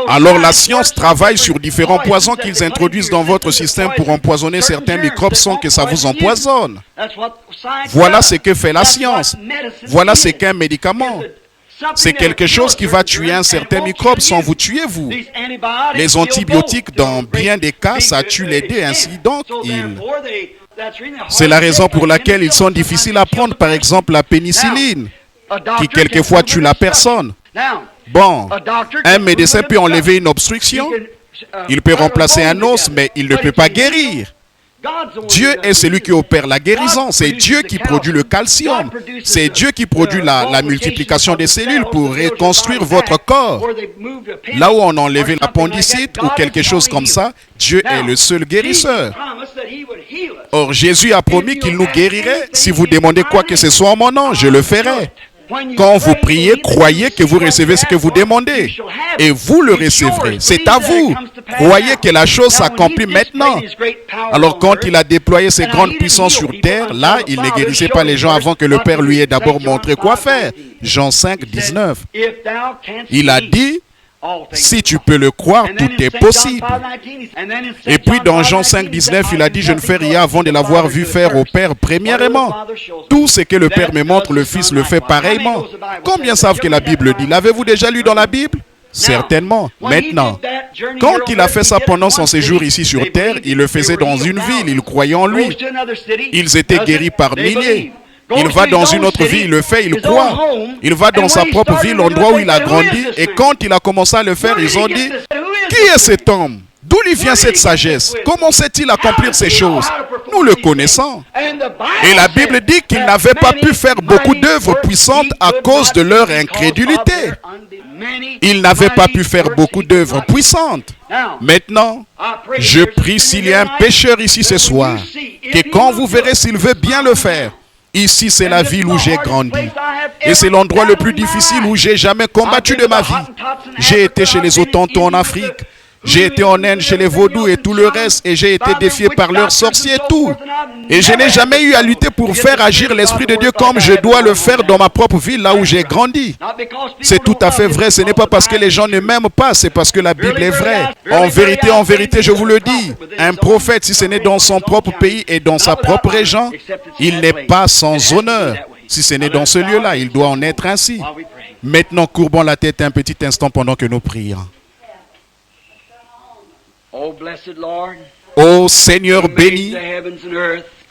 Alors la science travaille sur différents poisons qu'ils introduisent dans votre système pour empoisonner certains microbes sans que ça vous empoisonne. Voilà ce que fait la science. Voilà ce qu'est un médicament. C'est quelque chose qui va tuer un certain microbe sans vous tuer vous. Les antibiotiques, dans bien des cas, ça tue les deux, ainsi donc c'est la raison pour laquelle ils sont difficiles à prendre. Par exemple, la pénicilline, qui quelquefois tue la personne. Bon, un médecin peut enlever une obstruction, il peut remplacer un os, mais il ne peut pas guérir. Dieu est celui qui opère la guérison. C'est Dieu qui produit le calcium. C'est Dieu qui produit la multiplication des cellules pour reconstruire votre corps. Là où on a enlevé l'appendicite ou quelque chose comme ça, Dieu est le seul guérisseur. Or, Jésus a promis qu'il nous guérirait. Si vous demandez quoi que ce soit en mon nom, je le ferai. Quand vous priez, croyez que vous recevez ce que vous demandez. Et vous le recevrez. C'est à vous. Croyez que la chose s'accomplit maintenant. Alors quand il a déployé ses grandes puissances sur terre, là, il ne guérissait pas les gens avant que le Père lui ait d'abord montré quoi faire. Jean 5, 19. Il a dit, si tu peux le croire, tout est possible. Et puis dans Jean 5, 19, il a dit, je ne fais rien avant de l'avoir vu faire au Père premièrement. Tout ce que le Père me montre, le Fils le fait pareillement. Combien savent que la Bible dit? L'avez-vous déjà lu dans la Bible? Certainement. Maintenant, quand il a fait ça pendant son séjour ici sur terre, il le faisait dans une ville, ils croyaient en lui. Ils étaient guéris par milliers. Il va dans une autre ville, il le fait, il croit. Il va dans sa propre ville, l'endroit où il a grandi. Et quand il a commencé à le faire, ils ont dit, qui est cet homme? D'où lui vient cette sagesse? Comment sait-il accomplir ces choses? Nous le connaissons. Et la Bible dit qu'il n'avait pas pu faire beaucoup d'œuvres puissantes à cause de leur incrédulité. Il n'avait pas pu faire beaucoup d'œuvres puissantes. Maintenant, je prie s'il y a un pécheur ici ce soir, que quand vous verrez s'il veut bien le faire, ici, c'est la ville où j'ai grandi. Et c'est l'endroit le plus difficile où j'ai jamais combattu de ma vie. J'ai été chez les Hottentots en Afrique. J'ai été en Inde chez les vaudous et tout le reste. Et j'ai été défié par leurs sorciers et tout. Et je n'ai jamais eu à lutter pour faire agir l'Esprit de Dieu comme je dois le faire dans ma propre ville, là où j'ai grandi. C'est tout à fait vrai. Ce n'est pas parce que les gens ne m'aiment pas, c'est parce que la Bible est vraie. En vérité, je vous le dis, un prophète, si ce n'est dans son propre pays et dans sa propre région, il n'est pas sans honneur. Si ce n'est dans ce lieu-là, il doit en être ainsi. Maintenant, courbons la tête un petit instant pendant que nous prions. Ô Seigneur béni,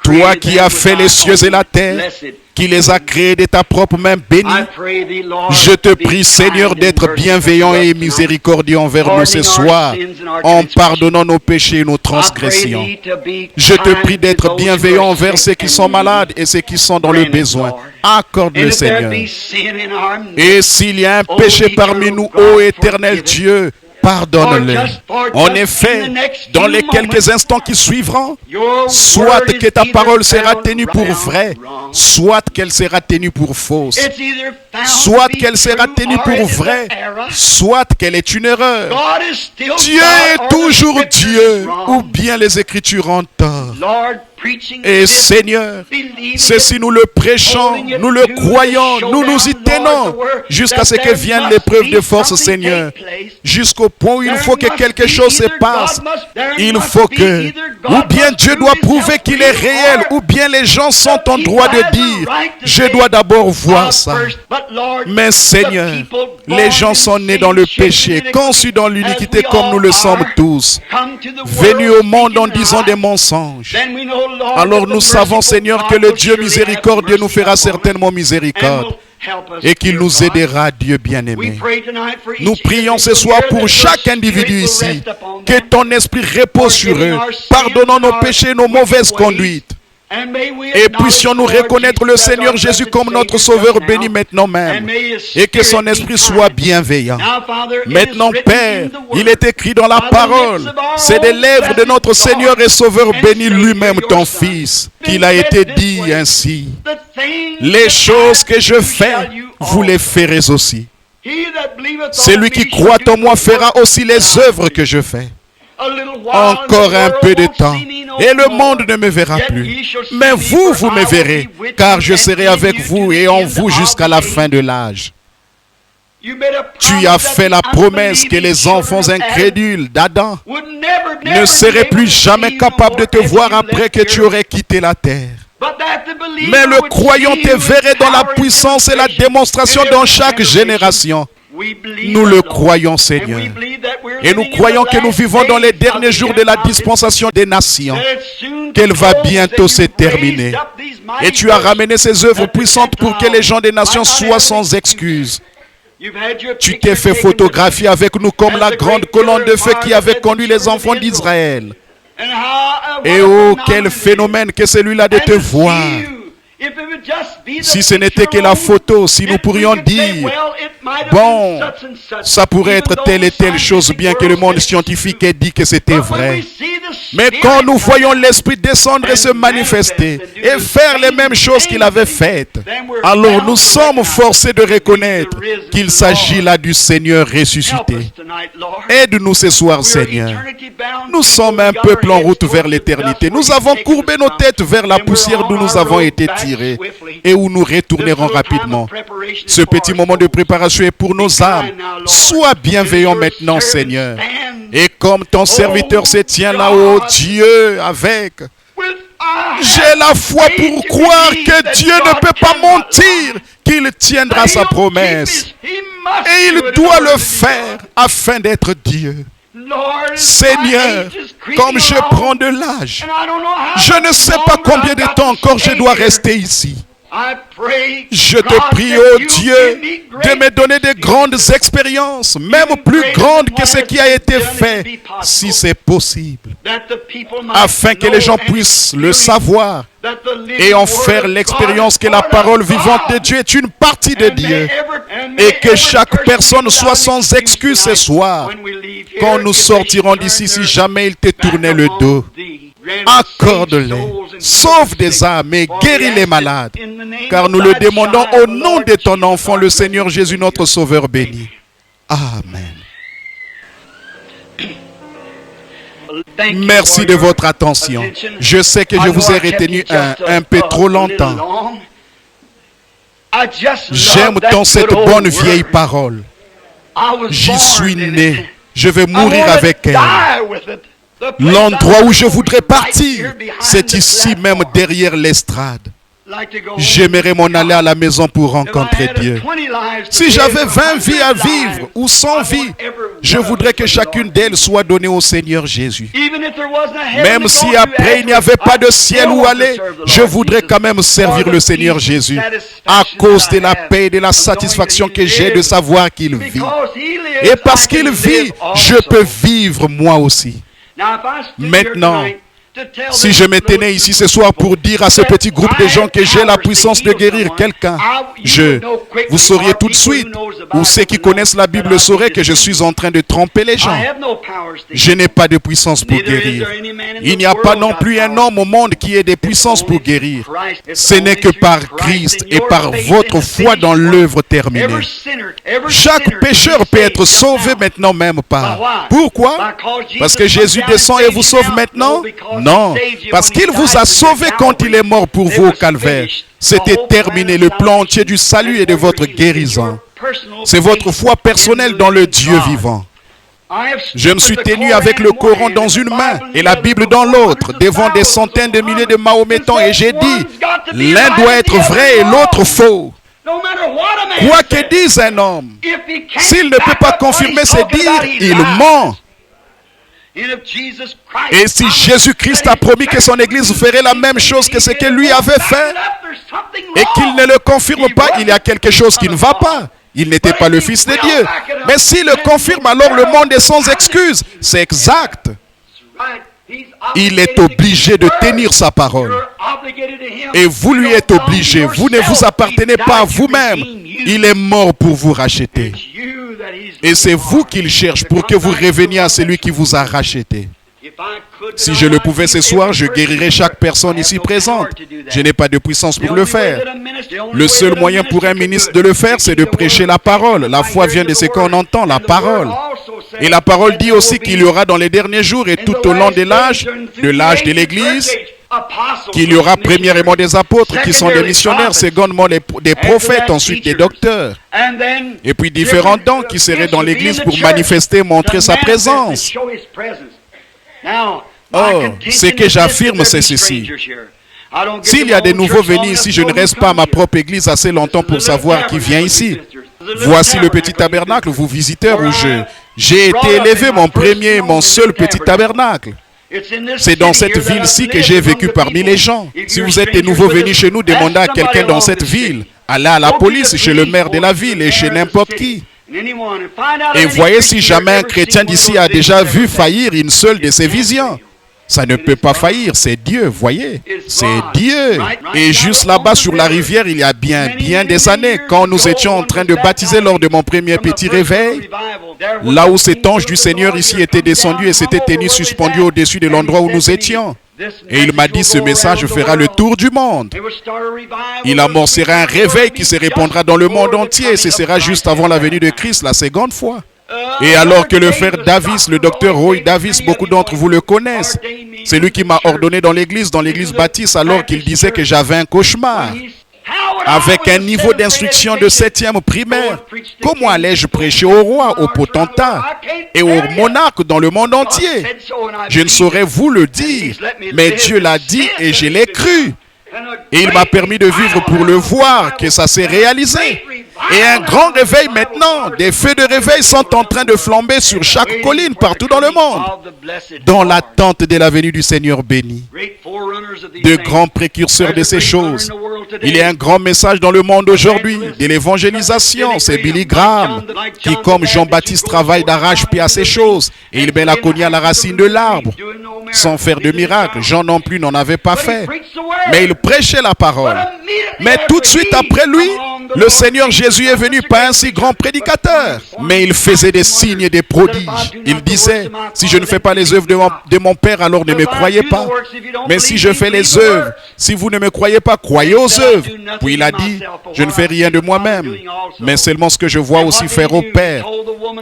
toi qui as fait les cieux et la terre, qui les as créés de ta propre main bénie, je te prie, Seigneur, d'être bienveillant et miséricordieux envers nous ce soir, en pardonnant nos péchés et nos transgressions. Je te prie d'être bienveillant envers ceux qui sont malades et ceux qui sont dans le besoin. Accorde-le, Seigneur. Et s'il y a un péché parmi nous, ô éternel Dieu, pardonne-le. En effet, dans les quelques instants qui suivront, soit que ta parole sera tenue pour vraie, soit qu'elle sera tenue pour fausse, soit qu'elle sera tenue pour vraie, soit qu'elle est une erreur. Dieu est toujours Dieu, ou bien les Écritures ont tort. Et Seigneur, ceci nous le prêchons, nous le croyons, nous nous y tenons, jusqu'à ce que vienne l'épreuve de force, Seigneur. Jusqu'au point où il faut que quelque chose se passe. Il faut que, ou bien Dieu doit prouver qu'il est réel, ou bien les gens sont en droit de dire, je dois d'abord voir ça. Mais Seigneur, les gens sont nés dans le péché, conçus dans l'iniquité comme nous le sommes tous, venus au monde en disant des mensonges. Alors nous savons, Seigneur, que le Dieu miséricordieux nous fera certainement miséricorde. et qu'il nous aidera, Dieu bien-aimé. Nous prions ce soir pour chaque individu ici, que ton esprit repose sur eux, pardonnons nos péchés, nos mauvaises conduites. Et puissions-nous reconnaître le Seigneur Jésus comme notre Sauveur béni maintenant même, et que son esprit soit bienveillant. Maintenant, Père, il est écrit dans la parole, c'est des lèvres de notre Seigneur et Sauveur béni lui-même, ton Fils, qu'il a été dit ainsi. Les choses que je fais, vous les ferez aussi. Celui qui croit en moi fera aussi les œuvres que je fais. Encore un peu de temps, et le monde ne me verra plus. Mais vous, vous me verrez, car je serai avec vous et en vous jusqu'à la fin de l'âge. Tu as fait la promesse que les enfants incrédules d'Adam ne seraient plus jamais capables de te voir après que tu aurais quitté la terre. Mais le croyant te verrait dans la puissance et la démonstration dans chaque génération. Nous le croyons, Seigneur. Et nous croyons que nous vivons dans les derniers jours de la dispensation des nations, qu'elle va bientôt se terminer. Et tu as ramené ces œuvres puissantes pour que les gens des nations soient sans excuse. Tu t'es fait photographier avec nous comme la grande colonne de feu qui avait conduit les enfants d'Israël. Et oh, quel phénomène que celui-là de te voir. Si ce n'était que la photo, si nous pourrions dire, bon, ça pourrait être telle et telle chose, bien que le monde scientifique ait dit que c'était vrai. Mais quand nous voyons l'Esprit descendre et se manifester et faire les mêmes choses qu'il avait faites, alors nous sommes forcés de reconnaître qu'il s'agit là du Seigneur ressuscité. Aide-nous ce soir, Seigneur. Nous sommes un peuple en route vers l'éternité. Nous avons courbé nos têtes vers la poussière d'où nous avons été tirés et où nous retournerons rapidement. Ce petit moment de préparation est pour nos âmes. Sois bienveillant maintenant, Seigneur. Et comme ton serviteur se tient là-haut, Dieu, avec... J'ai la foi pour croire que Dieu ne peut pas mentir, qu'il tiendra sa promesse. Et il doit le faire afin d'être Dieu. Seigneur, comme je prends de l'âge, je ne sais pas combien de temps encore je dois rester ici. Je te prie, ô Dieu, de me donner de grandes expériences, même plus grandes que ce qui a été fait, si c'est possible, afin que les gens puissent le savoir et en faire l'expérience que la parole vivante de Dieu est une partie de Dieu, et que chaque personne soit sans excuse ce soir, quand nous sortirons d'ici, si jamais il te tournait le dos. Accorde-les, sauve des âmes et guéris les malades, car nous le demandons au nom de ton enfant, le Seigneur Jésus, notre Sauveur béni. Amen. Merci de votre attention. Je sais que je vous ai retenu un peu trop longtemps. J'aime tant cette bonne vieille parole. J'y suis né. Je vais mourir avec elle. L'endroit où je voudrais partir, c'est ici même derrière l'estrade. J'aimerais m'en aller à la maison pour rencontrer Dieu. Si j'avais 20 vies à vivre ou 100 vies, je voudrais que chacune d'elles soit donnée au Seigneur Jésus. Même si après il n'y avait pas de ciel où aller, je voudrais quand même servir le Seigneur Jésus à cause de la paix et de la satisfaction que j'ai de savoir qu'il vit. Et parce qu'il vit, je peux vivre moi aussi. Maintenant, si je me tenais ici ce soir pour dire à ce petit groupe de gens que j'ai la puissance de guérir quelqu'un, vous sauriez tout de suite, ou ceux qui connaissent la Bible sauraient que je suis en train de tromper les gens. Je n'ai pas de puissance pour guérir. Il n'y a pas non plus un homme au monde qui ait des puissances pour guérir. Ce n'est que par Christ et par votre foi dans l'œuvre terminée. Chaque pécheur peut être sauvé maintenant même par. Pourquoi? Parce que Jésus descend et vous sauve maintenant? Non, parce qu'il vous a sauvé quand il est mort pour vous au calvaire. C'était terminé, le plan entier du salut et de votre guérison. C'est votre foi personnelle dans le Dieu vivant. Je me suis tenu avec le Coran dans une main et la Bible dans l'autre, devant des centaines de milliers de mahométans, et j'ai dit, l'un doit être vrai et l'autre faux. Quoi que dise un homme, s'il ne peut pas confirmer ses dires, il ment. Et si Jésus-Christ a promis que son Église ferait la même chose que ce que lui avait fait, et qu'il ne le confirme pas, il y a quelque chose qui ne va pas. Il n'était pas le Fils de Dieu. Mais s'il le confirme, alors le monde est sans excuse. C'est exact. Il est obligé de tenir sa parole. Et vous lui êtes obligé. Vous ne vous appartenez pas à vous-même. Il est mort pour vous racheter. Et c'est vous qu'il cherche pour que vous reveniez à celui qui vous a racheté. Si je le pouvais ce soir, je guérirais chaque personne ici présente. Je n'ai pas de puissance pour le faire. Le seul moyen pour un ministre de le faire, c'est de prêcher la parole. La foi vient de ce qu'on entend, la parole. Et la parole dit aussi qu'il y aura dans les derniers jours et tout au long de l'âge de l'Église, qu'il y aura premièrement des apôtres qui sont des missionnaires, secondement des prophètes, ensuite des docteurs. Et puis différents dons qui seraient dans l'Église pour manifester, montrer sa présence. Oh, ce que j'affirme, c'est ceci. S'il y a des nouveaux venus ici, je ne reste pas à ma propre église assez longtemps pour savoir qui vient ici. Voici le petit tabernacle, vous visiteurs, où j'ai été élevé, mon seul petit tabernacle. C'est dans cette ville-ci que j'ai vécu parmi les gens. Si vous êtes des nouveaux venus chez nous, demandez à quelqu'un dans cette ville. Allez à la police, chez le maire de la ville et chez n'importe qui. Et voyez si jamais un chrétien d'ici a déjà vu faillir une seule de ses visions. Ça ne peut pas faillir, c'est Dieu, voyez. C'est Dieu. Et juste là-bas sur la rivière, il y a bien des années, quand nous étions en train de baptiser lors de mon premier petit réveil, là où cet ange du Seigneur ici était descendu et s'était tenu suspendu au-dessus de l'endroit où nous étions. Et il m'a dit, ce message fera le tour du monde. Il amorcera un réveil qui se répandra dans le monde entier. Et ce sera juste avant la venue de Christ, la seconde fois. Et alors que le frère Davis, le docteur Roy Davis, beaucoup d'entre vous le connaissent. C'est lui qui m'a ordonné dans l'église baptiste, alors qu'il disait que j'avais un cauchemar. Avec un niveau d'instruction de 7e primaire, comment allais-je prêcher au roi, au potentat et aux monarques dans le monde entier? Je ne saurais vous le dire, mais Dieu l'a dit et je l'ai cru. Et il m'a permis de vivre pour le voir, que ça s'est réalisé. Et un grand réveil maintenant, des feux de réveil sont en train de flamber sur chaque colline partout dans le monde, dans l'attente de la venue du Seigneur béni. De grands précurseurs de ces choses. Il y a un grand message dans le monde aujourd'hui de l'évangélisation. C'est Billy Graham qui, comme Jean-Baptiste, travaille d'arrache-pied à ces choses. Et il met la cognée à la racine de l'arbre, sans faire de miracle. Jean non plus n'en avait pas fait. Mais il prêchait la parole. Mais tout de suite après lui, le Seigneur Jésus est venu par un si grand prédicateur. Mais il faisait des signes et des prodiges. Il disait, si je ne fais pas les œuvres de mon Père, alors ne me croyez pas. Mais si je fais les œuvres, si vous ne me croyez pas, croyez aux œuvres. Puis il a dit, je ne fais rien de moi-même, mais seulement ce que je vois aussi faire au Père.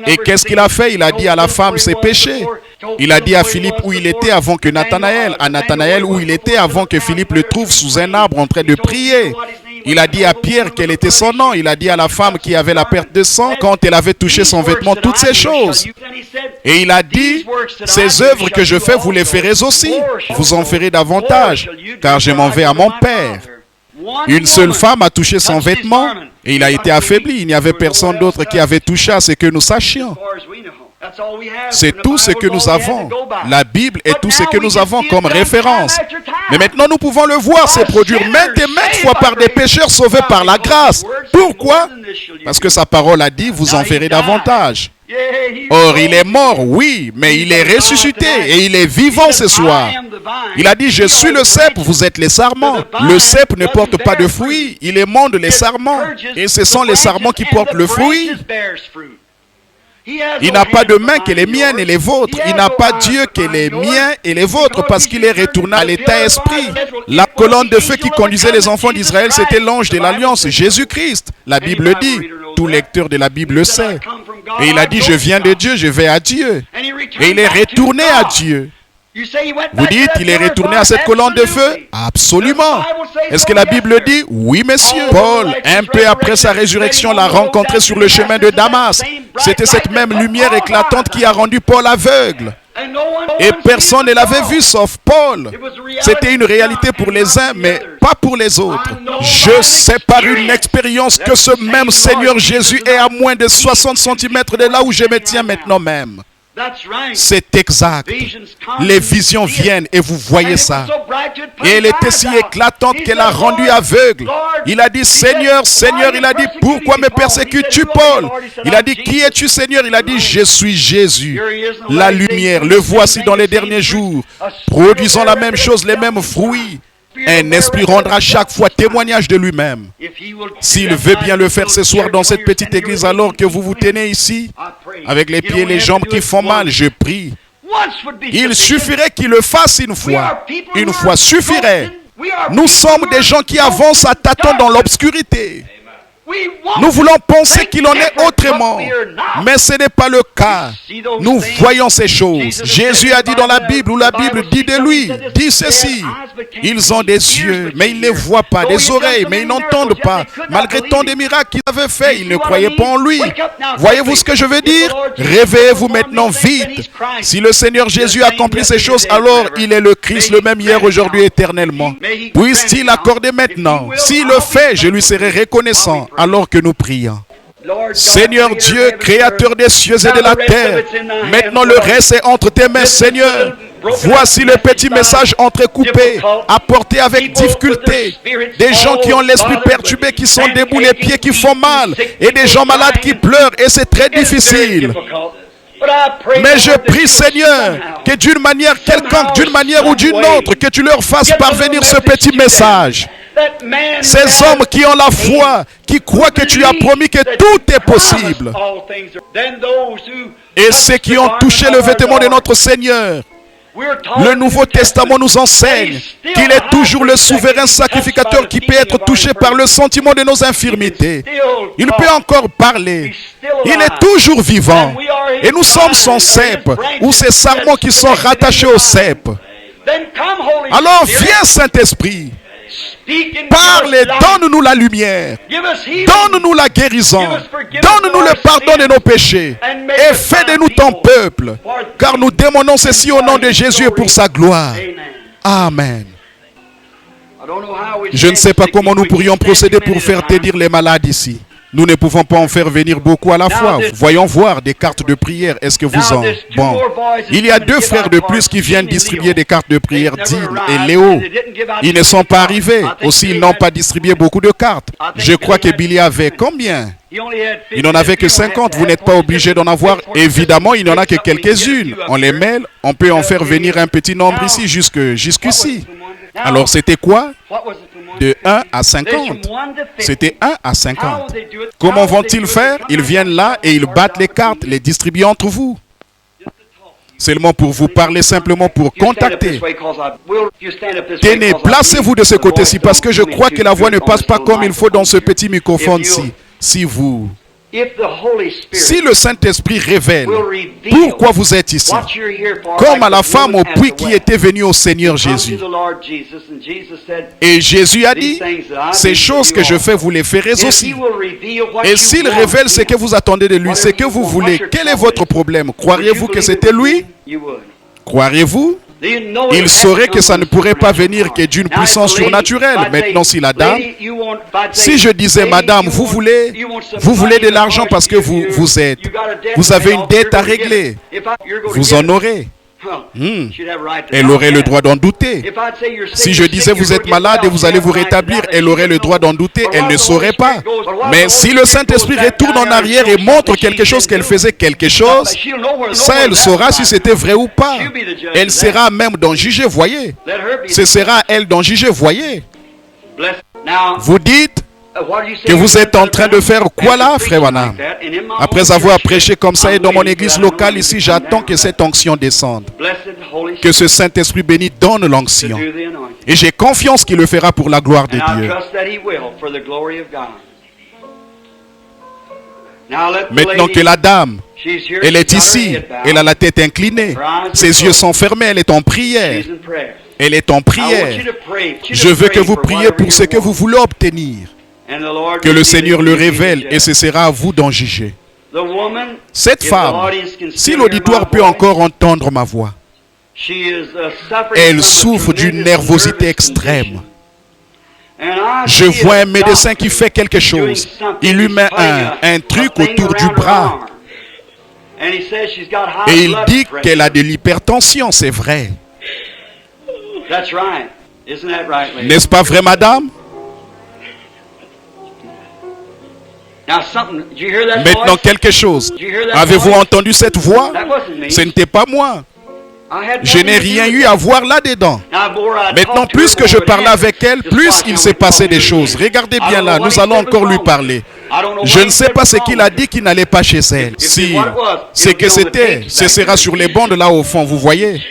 Et qu'est-ce qu'il a fait? Il a dit à la femme ses péchés. Il a dit à Philippe où il était avant que Nathanaël, à Nathanaël où il était avant que Philippe le trouve sous un arbre en train de prier. Il a dit à Pierre quel était son nom. Il a dit à la femme qui avait la perte de sang quand elle avait touché son vêtement, toutes ces choses. Et il a dit, ces œuvres que je fais, vous les ferez aussi. Vous en ferez davantage, car je m'en vais à mon Père. Une seule femme a touché son vêtement et il a été affaibli. Il n'y avait personne d'autre qui avait touché à ce que nous sachions. C'est tout ce que nous avons. La Bible est tout ce que nous avons comme référence. Mais maintenant, nous pouvons le voir se produire maintes et maintes fois par des pécheurs sauvés par la grâce. Pourquoi? Parce que sa parole a dit, vous en ferez davantage. Or, il est mort, oui, mais il est ressuscité et il est vivant ce soir. Il a dit, je suis le cep, vous êtes les sarments. Le cep ne porte pas de fruits, il émonde les sarments. Et ce sont les sarments qui portent le fruit. Il n'a pas de main que les miennes et les vôtres. Il n'a pas Dieu que les miens et les vôtres parce qu'il est retourné à l'état esprit. La colonne de feu qui conduisait les enfants d'Israël, c'était l'ange de l'Alliance, Jésus-Christ. La Bible dit, tout lecteur de la Bible le sait. Et il a dit, je viens de Dieu, je vais à Dieu. Et il est retourné à Dieu. Vous dites, il est retourné à cette colonne de feu? Absolument. Est-ce que la Bible dit? Oui, messieurs. Paul, un peu après sa résurrection, l'a rencontré sur le chemin de Damas. C'était cette même lumière éclatante qui a rendu Paul aveugle. Et personne ne l'avait vu sauf Paul. C'était une réalité pour les uns, mais pas pour les autres. Je sais par une expérience que ce même Seigneur Jésus est à moins de 60 cm de là où je me tiens maintenant même. C'est exact. Les visions viennent et vous voyez ça. Et elle était si éclatante qu'elle a rendu aveugle. Il a dit, Seigneur, Seigneur, il a dit, pourquoi me persécutes-tu, Paul? Il a dit, qui es-tu, Seigneur? Il a dit, je suis Jésus, la lumière. Le voici dans les derniers jours, produisant la même chose, les mêmes fruits. Un esprit rendra chaque fois témoignage de lui-même. S'il veut bien le faire ce soir dans cette petite église alors que vous vous tenez ici, avec les pieds et les jambes qui font mal, je prie. Il suffirait qu'il le fasse une fois. Une fois suffirait. Nous sommes des gens qui avancent à tâtons dans l'obscurité. Nous voulons penser qu'il en est autrement, mais ce n'est pas le cas. Nous voyons ces choses. Jésus a dit dans la Bible, ou la Bible dit de lui, dit ceci. Ils ont des yeux, mais ils ne voient pas, des oreilles, mais ils n'entendent pas. Malgré tant de miracles qu'il avait fait, ils ne croyaient pas en lui. Voyez-vous ce que je veux dire? Réveillez-vous maintenant vite. Si le Seigneur Jésus accomplit ces choses, alors il est le Christ, le même hier, aujourd'hui, éternellement. Puisse-t-il accorder maintenant? S'il le fait, je lui serai reconnaissant. Alors que nous prions. Seigneur Dieu, créateur des cieux et de la terre, maintenant le reste est entre tes mains, Seigneur. Voici le petit message entrecoupé, apporté avec difficulté. Des gens qui ont l'esprit perturbé, qui sont debout, les pieds qui font mal, et des gens malades qui pleurent, et c'est très difficile. Mais je prie, Seigneur, que d'une manière quelconque, d'une manière ou d'une autre, que tu leur fasses parvenir ce petit message. Ces hommes qui ont la foi, qui croient que tu as promis que tout est possible. Et ceux qui ont touché le vêtement de notre Seigneur. Le Nouveau Testament nous enseigne qu'il est toujours le souverain sacrificateur qui peut être touché par le sentiment de nos infirmités. Il peut encore parler. Il est toujours vivant. Et nous sommes son cep, ou ces sarments qui sont rattachés au cep. Alors viens, Saint-Esprit. Parle et donne-nous la lumière. Donne-nous la guérison. Donne-nous le pardon de nos péchés. Et fais de nous ton peuple. Car nous demandons ceci au nom de Jésus et pour sa gloire. Amen. Je ne sais pas comment nous pourrions procéder pour faire tenir les malades ici. Nous ne pouvons pas en faire venir beaucoup à la fois. Voyons voir des cartes de prière. Est-ce que vous en... Bon. Il y a 2 frères de plus qui viennent distribuer des cartes de prière, Dean et Léo. Ils ne sont pas arrivés. Aussi, ils n'ont pas distribué beaucoup de cartes. Je crois que Billy avait combien? Il n'en avait que 50. Vous n'êtes pas obligé d'en avoir. Évidemment, il n'y en a que quelques-unes. On les mêle. On peut en faire venir un petit nombre ici, jusqu'ici. Alors, c'était quoi? De 1 à 50. C'était 1 à 50. Comment vont-ils faire? Ils viennent là et ils battent les cartes, les distribuent entre vous. Seulement pour vous parler, simplement pour contacter. Tenez, placez-vous de ce côté-ci parce que je crois que la voix ne passe pas comme il faut dans ce petit microphone-ci. Si le Saint-Esprit révèle pourquoi vous êtes ici, comme à la femme au puits qui était venue au Seigneur Jésus. Et Jésus a dit, ces choses que je fais, vous les ferez aussi. Et s'il révèle ce que vous attendez de lui, ce que vous voulez, quel est votre problème? Croiriez-vous que c'était lui? Croiriez-vous? Il saurait que ça ne pourrait pas venir que d'une puissance surnaturelle. Maintenant, si la dame, si je disais, madame, vous voulez de l'argent parce que vous avez une dette à régler, vous en aurez. Elle aurait le droit d'en douter. Si je disais vous êtes malade et vous allez vous rétablir, elle aurait le droit d'en douter, elle ne saurait pas. Mais si le Saint-Esprit retourne en arrière et montre quelque chose, qu'elle faisait quelque chose, ça elle saura si c'était vrai ou pas. Elle sera même d'en juger, voyez. Ce sera elle d'en juger, voyez. Vous dites que vous êtes en train de faire quoi là, frère Branham? Après avoir prêché comme ça et dans mon église locale ici, j'attends que cette onction descende. Que ce Saint-Esprit béni donne l'onction. Et j'ai confiance qu'il le fera pour la gloire de Dieu. Maintenant que la dame, elle est ici, elle a la tête inclinée, ses yeux sont fermés, elle est en prière. Elle est en prière. Je veux que vous priez pour ce que vous voulez obtenir. Que le Seigneur le révèle et ce sera à vous d'en juger. Cette femme, si l'auditoire peut encore entendre ma voix, elle souffre d'une nervosité extrême. Je vois un médecin qui fait quelque chose. Il lui met un truc autour du bras. Et il dit qu'elle a de l'hypertension, c'est vrai. N'est-ce pas vrai, madame? Maintenant, quelque chose. Avez-vous entendu cette voix? Ce n'était pas moi. Je n'ai rien eu à voir là-dedans. Maintenant, plus que je parlais avec elle, plus il s'est passé des choses. Regardez bien là, nous allons encore lui parler. Je ne sais pas ce qu'il a dit qu'il n'allait pas chez elle. Si ce que c'était, ce sera sur les bandes là au fond, vous voyez.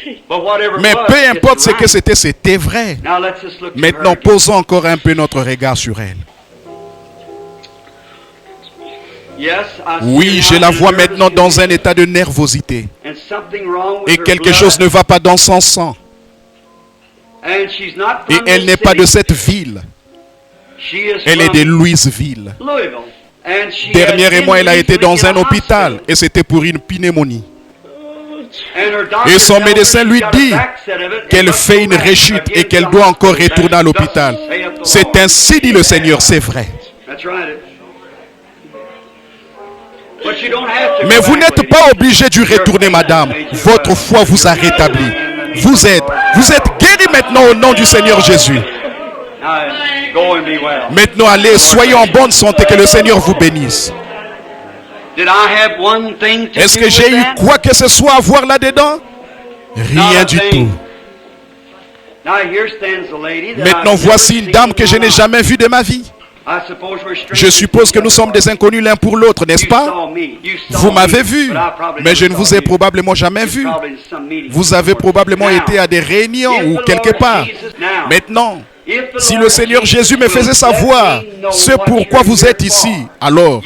Mais peu importe ce que c'était, c'était vrai. Maintenant, posons encore un peu notre regard sur elle. Oui, je la vois maintenant dans un état de nervosité. Et quelque chose ne va pas dans son sang. Et elle n'est pas de cette ville. Elle est de Louisville. Dernièrement, elle a été dans un hôpital et c'était pour une pneumonie. Et son médecin lui dit qu'elle fait une rechute et qu'elle doit encore retourner à l'hôpital. C'est ainsi dit le Seigneur, c'est vrai. Mais vous n'êtes pas obligé d'y retourner, madame. Votre foi vous a rétabli. Vous êtes guéri maintenant au nom du Seigneur Jésus. Maintenant, allez, soyez en bonne santé, que le Seigneur vous bénisse. Est-ce que j'ai eu quoi que ce soit à voir là-dedans? Rien du tout. Maintenant, voici une dame que je n'ai jamais vue de ma vie. Je suppose que nous sommes des inconnus l'un pour l'autre, n'est-ce pas? Vous m'avez vu, mais je ne vous ai probablement jamais vu. Vous avez probablement été à des réunions ou quelque part. Maintenant, si le Seigneur Jésus me faisait savoir ce pourquoi vous êtes ici, alors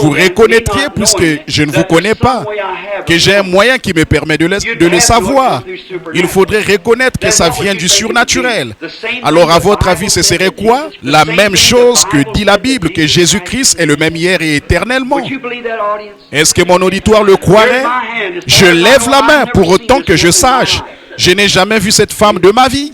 vous reconnaîtriez, puisque je ne vous connais pas, que j'ai un moyen qui me permet de le savoir. Il faudrait reconnaître que ça vient du surnaturel. Alors à votre avis, ce serait quoi? La même chose que dit la Bible, que Jésus-Christ est le même hier et éternellement. Est-ce que mon auditoire le croirait? Je lève la main pour autant que je sache. Je n'ai jamais vu cette femme de ma vie.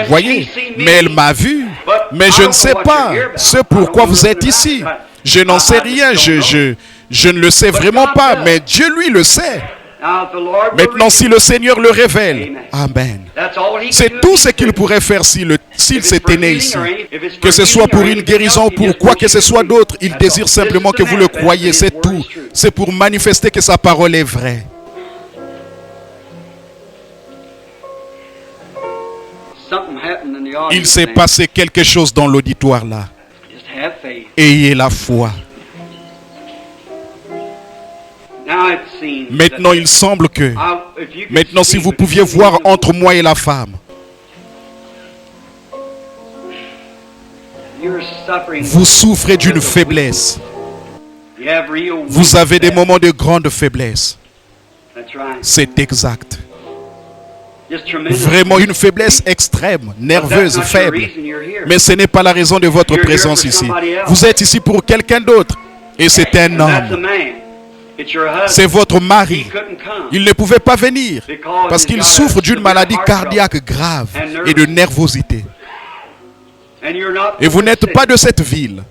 Voyez, mais elle m'a vu, mais je ne sais pas ce pourquoi vous êtes ici. Je n'en sais rien, je ne le sais vraiment pas, mais Dieu lui le sait. Maintenant, si le Seigneur le révèle, amen. C'est tout ce qu'il pourrait faire s'il s'était né ici. Que ce soit pour une guérison ou pour quoi que ce soit d'autre, il désire simplement que vous le croyiez, c'est tout. C'est pour manifester que sa parole est vraie. Il s'est passé quelque chose dans l'auditoire là. Ayez la foi. Maintenant, il semble que... Maintenant, si vous pouviez voir entre moi et la femme. Vous souffrez d'une faiblesse. Vous avez des moments de grande faiblesse. C'est exact. Vraiment une faiblesse extrême, nerveuse, faible. Mais ce n'est pas la raison de votre présence ici. Vous êtes ici pour quelqu'un d'autre. Et c'est un homme. C'est votre mari. Il ne pouvait pas venir parce qu'il souffre d'une maladie cardiaque grave et de nervosité. Et vous n'êtes pas de cette ville.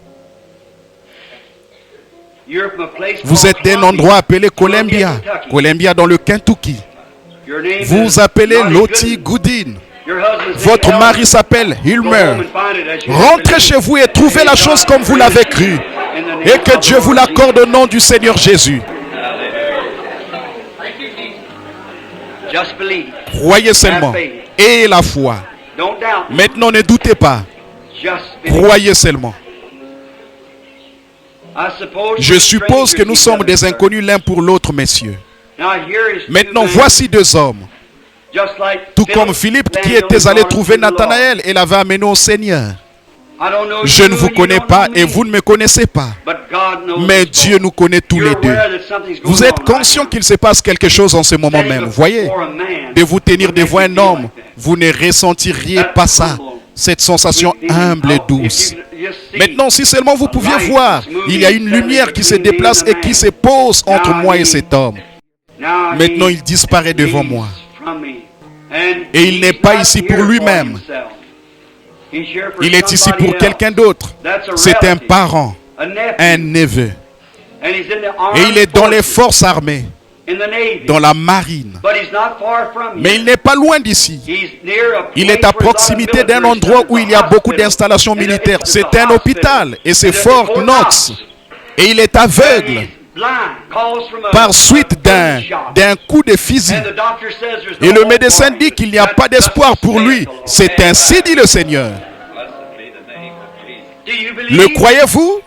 Vous êtes d'un endroit appelé Columbia. Columbia dans le Kentucky. Vous vous appelez Lottie Goodin. Votre mari s'appelle Hilmer. Rentrez chez vous et trouvez la chose comme vous l'avez cru. Et que Dieu vous l'accorde au nom du Seigneur Jésus. Croyez seulement. Et la foi. Maintenant, ne doutez pas. Croyez seulement. Je suppose que nous sommes des inconnus l'un pour l'autre, messieurs. Maintenant, voici deux hommes. Tout comme Philippe qui était allé trouver Nathanaël et l'avait amené au Seigneur. Je ne vous connais pas et vous ne me connaissez pas. Mais Dieu nous connaît tous les deux. Vous êtes conscient qu'il se passe quelque chose en ce moment même. Voyez, de vous tenir devant un homme, vous ne ressentiriez pas ça. Cette sensation humble et douce. Maintenant, si seulement vous pouviez voir, il y a une lumière qui se déplace et qui se pose entre moi et cet homme. Maintenant, il disparaît devant moi. Et il n'est pas ici pour lui-même. Il est ici pour quelqu'un d'autre. C'est un parent, un neveu. Et il est dans les forces armées. dans la marine. Mais il n'est pas loin d'ici. Il est à proximité d'un endroit où il y a beaucoup d'installations militaires. C'est un hôpital et c'est Fort Knox. Et il est aveugle par suite d'un coup de fusil. Et le médecin dit qu'il n'y a pas d'espoir pour lui. C'est ainsi dit le Seigneur. Le croyez-vous?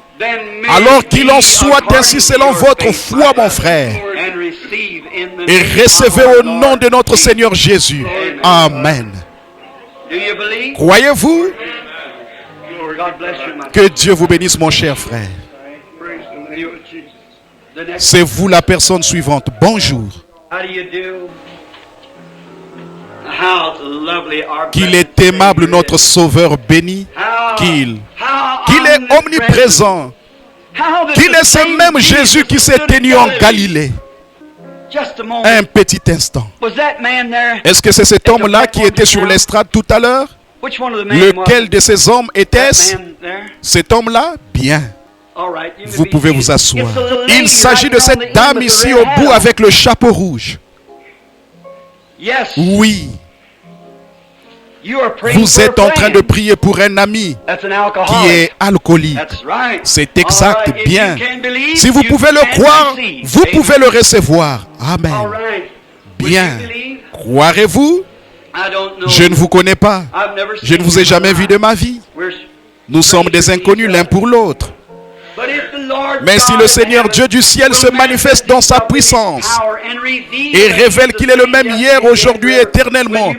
Alors qu'il en soit ainsi selon votre foi, mon frère. Et recevez au nom de notre Seigneur Jésus. Amen. Croyez-vous? Que Dieu vous bénisse, mon cher frère. C'est vous la personne suivante. Bonjour. Qu'il est aimable, notre Sauveur béni. Qu'il est omniprésent. Qu'il est ce même Jésus qui s'est tenu en Galilée. Un petit instant. Est-ce que c'est cet homme-là qui était sur l'estrade tout à l'heure? Lequel de ces hommes était-ce? Cet homme-là? Bien. Vous pouvez vous asseoir. Il s'agit de cette dame ici au bout avec le chapeau rouge. Oui. Vous êtes en train de prier pour un ami qui est alcoolique. C'est exact, bien. Si vous pouvez le croire, vous pouvez le recevoir. Amen. Bien. Croirez-vous? Je ne vous connais pas. Je ne vous ai jamais vu de ma vie. Nous sommes des inconnus l'un pour l'autre. Mais si le Seigneur Dieu du ciel se manifeste dans sa puissance et révèle qu'il est le même hier, aujourd'hui et éternellement,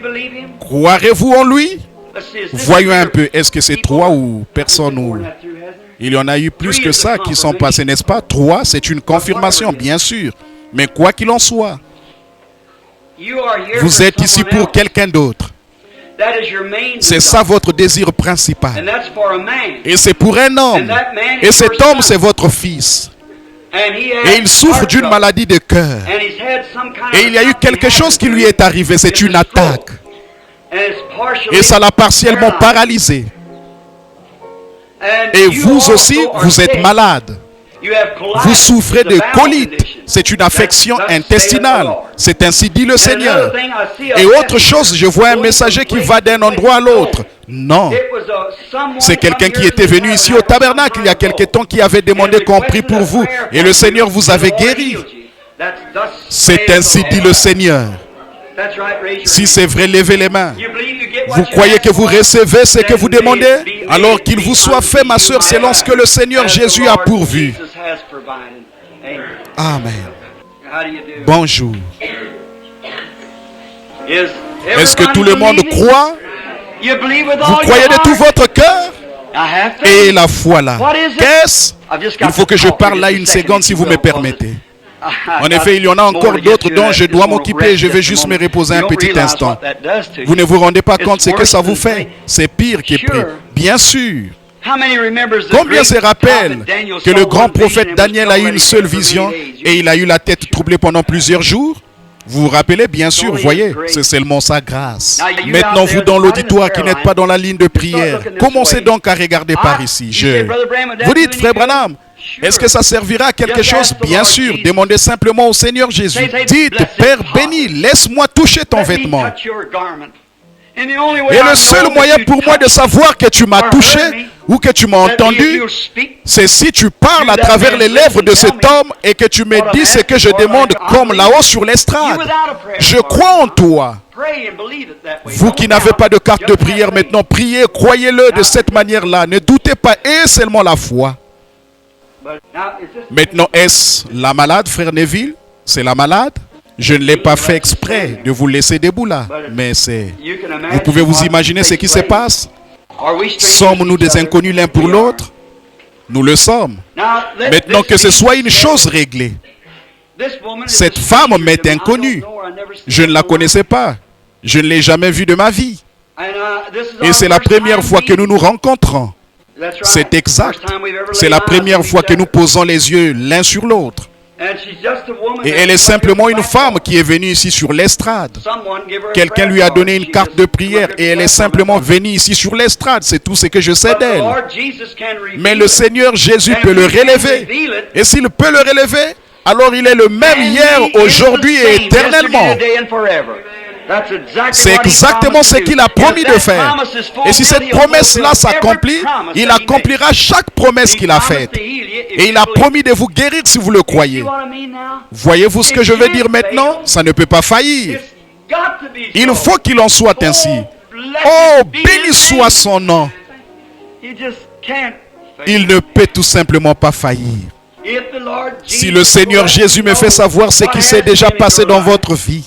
croirez-vous en lui? Voyons un peu, est-ce que c'est 3 ou personne ou... Il y en a eu plus que ça qui sont passés, n'est-ce pas? 3, c'est une confirmation, bien sûr. Mais quoi qu'il en soit, vous êtes ici pour quelqu'un d'autre. C'est ça votre désir principal. Et c'est pour un homme. Et cet homme, c'est votre fils. Et il souffre d'une maladie de cœur. Et il y a eu quelque chose qui lui est arrivé. C'est une attaque. Et ça l'a partiellement paralysé. Et vous aussi, vous êtes malade. Vous souffrez de colite. C'est une affection intestinale. C'est ainsi dit le Seigneur. Et autre chose, je vois un messager qui va d'un endroit à l'autre. Non. C'est quelqu'un qui était venu ici au tabernacle il y a quelque temps qui avait demandé qu'on prie pour vous. Et le Seigneur vous avait guéri. C'est ainsi dit le Seigneur. Si c'est vrai, levez les mains. Vous croyez que vous recevez ce que vous demandez? Alors qu'il vous soit fait, ma soeur, selon ce que le Seigneur Jésus a pourvu. Amen. Bonjour. Est-ce que tout le monde croit? Vous croyez de tout votre cœur? Et la foi là. Qu'est-ce? Il faut que je parle là une seconde si vous me permettez. En effet, il y en a encore d'autres dont je dois m'occuper. Je vais juste me reposer un petit instant. Vous ne vous rendez pas compte ce que ça vous fait? C'est pire que prier. Bien sûr. Combien se rappellent que le grand prophète Daniel a eu une seule vision et il a eu la tête troublée pendant plusieurs jours? Vous vous rappelez, bien sûr, voyez, c'est seulement sa grâce. Maintenant, vous dans l'auditoire qui n'êtes pas dans la ligne de prière, commencez donc à regarder par ici. Vous dites, Frère Branham, est-ce que ça servira à quelque chose? Bien sûr, demandez simplement au Seigneur Jésus. Dites, Père béni, laisse-moi toucher ton vêtement. Et le seul moyen pour moi de savoir que tu m'as touché ou que tu m'as entendu, c'est si tu parles à travers les lèvres de cet homme et que tu me dis ce que je demande comme là-haut sur l'estrade. Je crois en toi. Vous qui n'avez pas de carte de prière maintenant, priez, croyez-le de cette manière-là. Ne doutez pas, et seulement la foi. Maintenant, est-ce la malade, frère Neville? C'est la malade? Je ne l'ai pas fait exprès de vous laisser debout là, mais c'est... Vous pouvez vous imaginer ce qui se passe? Sommes-nous des inconnus l'un pour l'autre? Nous le sommes. Maintenant que ce soit une chose réglée. Cette femme m'est inconnue. Je ne la connaissais pas. Je ne l'ai jamais vue de ma vie. Et c'est la première fois que nous nous rencontrons. C'est exact. C'est la première fois que nous posons les yeux l'un sur l'autre. Et elle est simplement une femme qui est venue ici sur l'estrade. Quelqu'un lui a donné une carte de prière et elle est simplement venue ici sur l'estrade. C'est tout ce que je sais d'elle. Mais le Seigneur Jésus peut le relever. Et s'il peut le relever, alors il est le même hier, aujourd'hui et éternellement. C'est exactement ce qu'il a promis de faire. Et si cette promesse-là s'accomplit, il accomplira chaque promesse qu'il a faite. Et il a promis de vous guérir si vous le croyez. Voyez-vous ce que je veux dire maintenant? Ça ne peut pas faillir. Il faut qu'il en soit ainsi. Oh, béni soit son nom. Il ne peut tout simplement pas faillir. Si le Seigneur Jésus me fait savoir ce qui s'est déjà passé dans votre vie,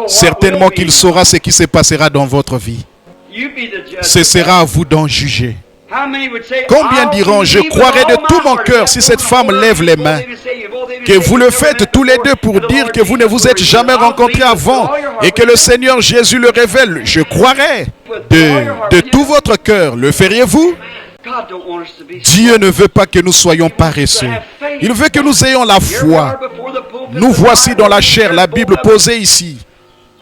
certainement qu'il saura ce qui se passera dans votre vie. Ce sera à vous d'en juger. Combien diront, je croirai de tout mon cœur si cette femme lève les mains, que vous le faites tous les deux pour dire que vous ne vous êtes jamais rencontrés avant et que le Seigneur Jésus le révèle. Je croirai de tout votre cœur. Le feriez-vous? Dieu ne veut pas que nous soyons paresseux. Il veut que nous ayons la foi. Nous voici dans la chair, la Bible posée ici.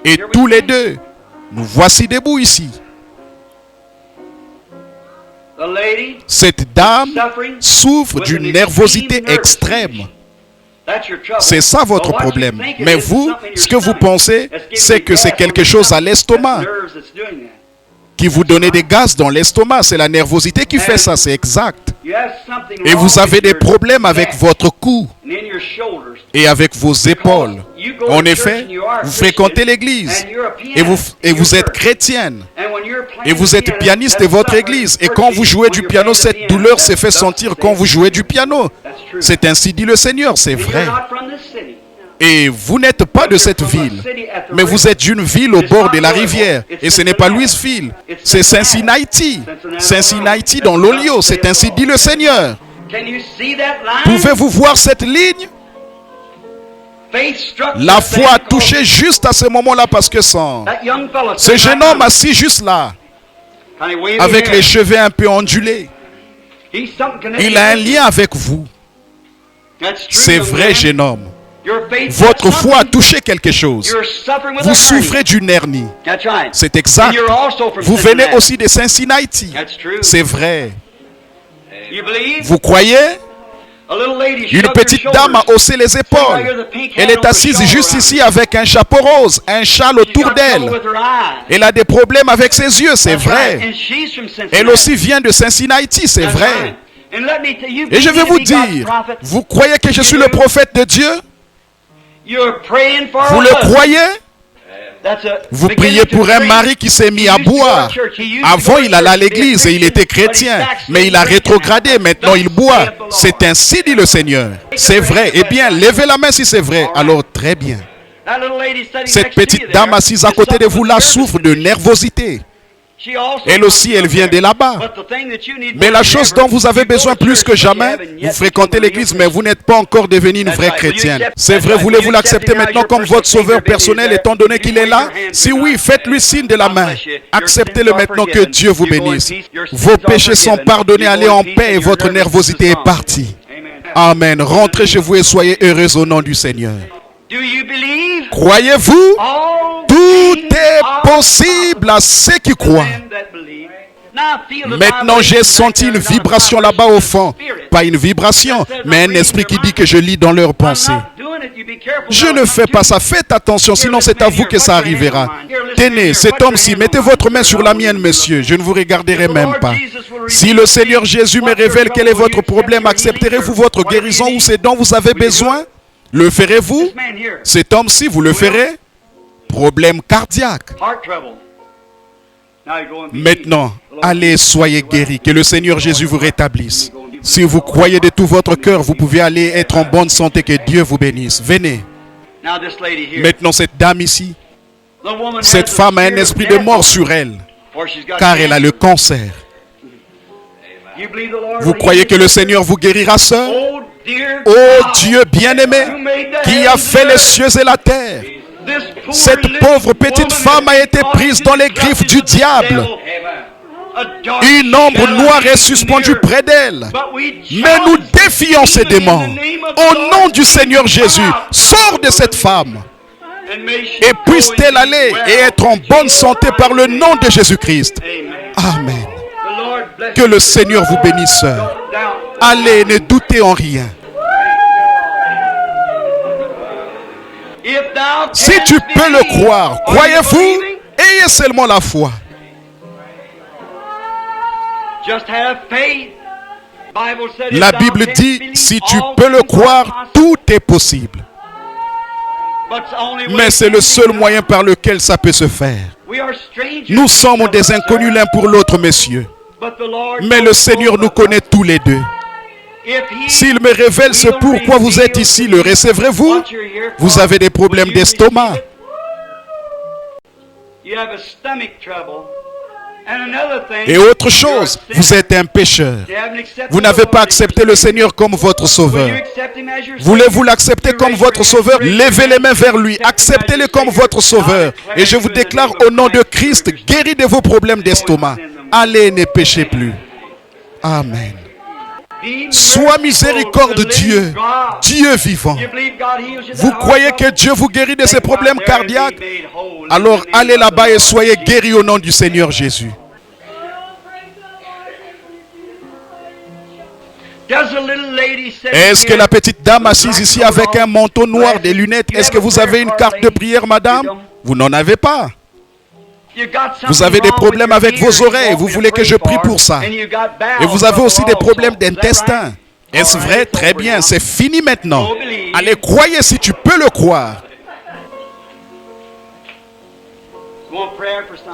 Et tous les deux, nous voici debout ici. Cette dame souffre d'une nervosité extrême. C'est ça votre problème. Mais vous, ce que vous pensez, c'est que c'est quelque chose à l'estomac qui vous donne des gaz dans l'estomac. C'est la nervosité qui fait ça, c'est exact. Et vous avez des problèmes avec votre cou et avec vos épaules. En effet, vous fréquentez l'église et vous êtes chrétienne et vous êtes pianiste de votre église. Et quand vous jouez du piano, cette douleur se fait sentir quand vous jouez du piano. C'est ainsi dit le Seigneur, c'est vrai. Et vous n'êtes pas de cette ville, mais vous êtes d'une ville au bord de la rivière. Et ce n'est pas Louisville, c'est Cincinnati. Cincinnati dans l'Ohio, c'est ainsi dit le Seigneur. Pouvez-vous voir cette ligne? La foi a touché juste à ce moment-là parce que ce jeune homme assis juste là, avec les cheveux un peu ondulés, il a un lien avec vous. C'est vrai, jeune homme. Votre foi a touché quelque chose. Vous souffrez d'une hernie. C'est exact. Vous venez aussi de Cincinnati. C'est vrai. Vous croyez? Une petite dame a haussé les épaules. Elle est assise juste ici avec un chapeau rose, un châle autour d'elle. Elle a des problèmes avec ses yeux, c'est vrai. Elle aussi vient de Cincinnati, c'est vrai. Et je vais vous dire, vous croyez que je suis le prophète de Dieu? Vous le croyez? Vous priez pour un mari qui s'est mis à boire. Avant, il allait à l'église et il était chrétien. Mais il a rétrogradé, maintenant il boit. C'est ainsi dit le Seigneur. C'est vrai. Eh bien, levez la main si c'est vrai. Alors, très bien. Cette petite dame assise à côté de vous là souffre de nervosité. Elle aussi, elle vient de là-bas. Mais la chose dont vous avez besoin plus que jamais, vous fréquentez l'église, mais vous n'êtes pas encore devenu une vraie chrétienne. C'est vrai, voulez-vous l'accepter maintenant comme votre sauveur personnel, étant donné qu'il est là? Si oui, faites-lui signe de la main. Acceptez-le maintenant, que Dieu vous bénisse. Vos péchés sont pardonnés, allez en paix et votre nervosité est partie. Amen. Rentrez chez vous et soyez heureux au nom du Seigneur. Croyez-vous? Tout est possible à ceux qui croient. Maintenant, j'ai senti une vibration là-bas au fond. Pas une vibration, mais un esprit qui dit que je lis dans leurs pensées. Je ne fais pas ça. Faites attention, sinon c'est à vous que ça arrivera. Tenez, cet homme-ci, mettez votre main sur la mienne, monsieur. Je ne vous regarderai même pas. Si le Seigneur Jésus me révèle quel est votre problème, accepterez-vous votre guérison ou ce dont vous avez besoin? Le ferez-vous? Cet homme-ci, vous le ferez? Problème cardiaque. Maintenant, allez, soyez guéris. Que le Seigneur Jésus vous rétablisse. Si vous croyez de tout votre cœur, vous pouvez aller être en bonne santé. Que Dieu vous bénisse. Venez. Maintenant, cette dame ici, cette femme a un esprit de mort sur elle, car elle a le cancer. Vous croyez que le Seigneur vous guérira, sœur? Oh Dieu bien-aimé, qui a fait les cieux et la terre, cette pauvre petite femme a été prise dans les griffes du diable. Une ombre noire est suspendue près d'elle. Mais nous défions ces démons. Au nom du Seigneur Jésus, sors de cette femme. Et puisse-t-elle aller et être en bonne santé par le nom de Jésus-Christ. Amen. Que le Seigneur vous bénisse, sœur. Allez, ne doutez en rien. Si tu peux le croire, croyez-vous, ayez seulement la foi. La Bible dit, si tu peux le croire, tout est possible. Mais c'est le seul moyen par lequel ça peut se faire. Nous sommes des inconnus l'un pour l'autre, messieurs. Mais le Seigneur nous connaît tous les deux. S'il me révèle ce pourquoi vous êtes ici, le recevrez-vous? Vous avez des problèmes d'estomac. Et autre chose, vous êtes un pécheur. Vous n'avez pas accepté le Seigneur comme votre sauveur. Voulez-vous l'accepter comme votre sauveur? Levez les mains vers lui, acceptez-le comme votre sauveur. Et je vous déclare au nom de Christ, guéri de vos problèmes d'estomac. Allez, ne péchez plus. Amen. Sois miséricorde Dieu, Dieu vivant. Vous croyez que Dieu vous guérit de ces problèmes cardiaques? Alors allez là-bas et soyez guéris au nom du Seigneur Jésus. Est-ce que la petite dame assise ici avec un manteau noir, des lunettes, est-ce que vous avez une carte de prière, madame? Vous n'en avez pas. Vous avez des problèmes avec vos oreilles, vous voulez que je prie pour ça. Et vous avez aussi des problèmes d'intestin. Est-ce vrai? Très bien, c'est fini maintenant. Allez, croyez si tu peux le croire.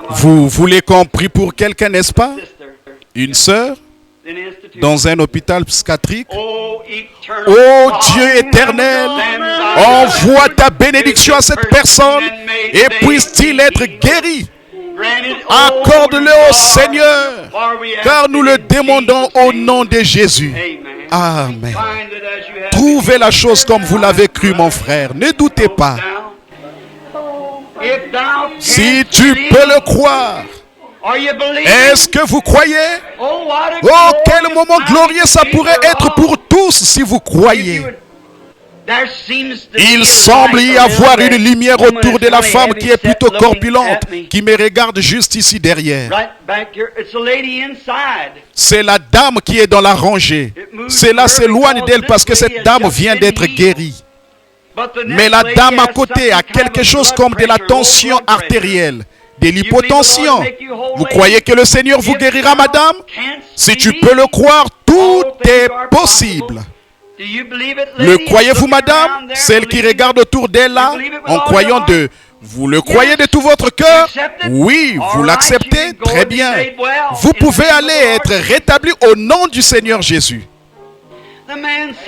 Vous voulez qu'on prie pour quelqu'un, n'est-ce pas? Une sœur dans un hôpital psychiatrique. Oh Dieu éternel, envoie ta bénédiction à cette personne et puisse-t-il être guéri. Accorde-le au Seigneur, car nous le demandons au nom de Jésus. Amen. Trouvez la chose comme vous l'avez cru, mon frère. Ne doutez pas. Si tu peux le croire, est-ce que vous croyez? Oh, quel moment glorieux ça pourrait être pour tous si vous croyez. Il semble y avoir une lumière autour de la femme qui est plutôt corpulente, qui me regarde juste ici derrière. C'est la dame qui est dans la rangée. Cela s'éloigne d'elle parce que cette dame vient d'être guérie. Mais la dame à côté a quelque chose comme de la tension artérielle, de l'hypotension. Vous croyez que le Seigneur vous guérira, madame? Si tu peux le croire, tout est possible. Le croyez-vous, madame? Celle qui regarde autour d'elle là, en croyant de... Vous le croyez de tout votre cœur? Oui, vous l'acceptez? Très bien. Vous pouvez aller être rétabli au nom du Seigneur Jésus.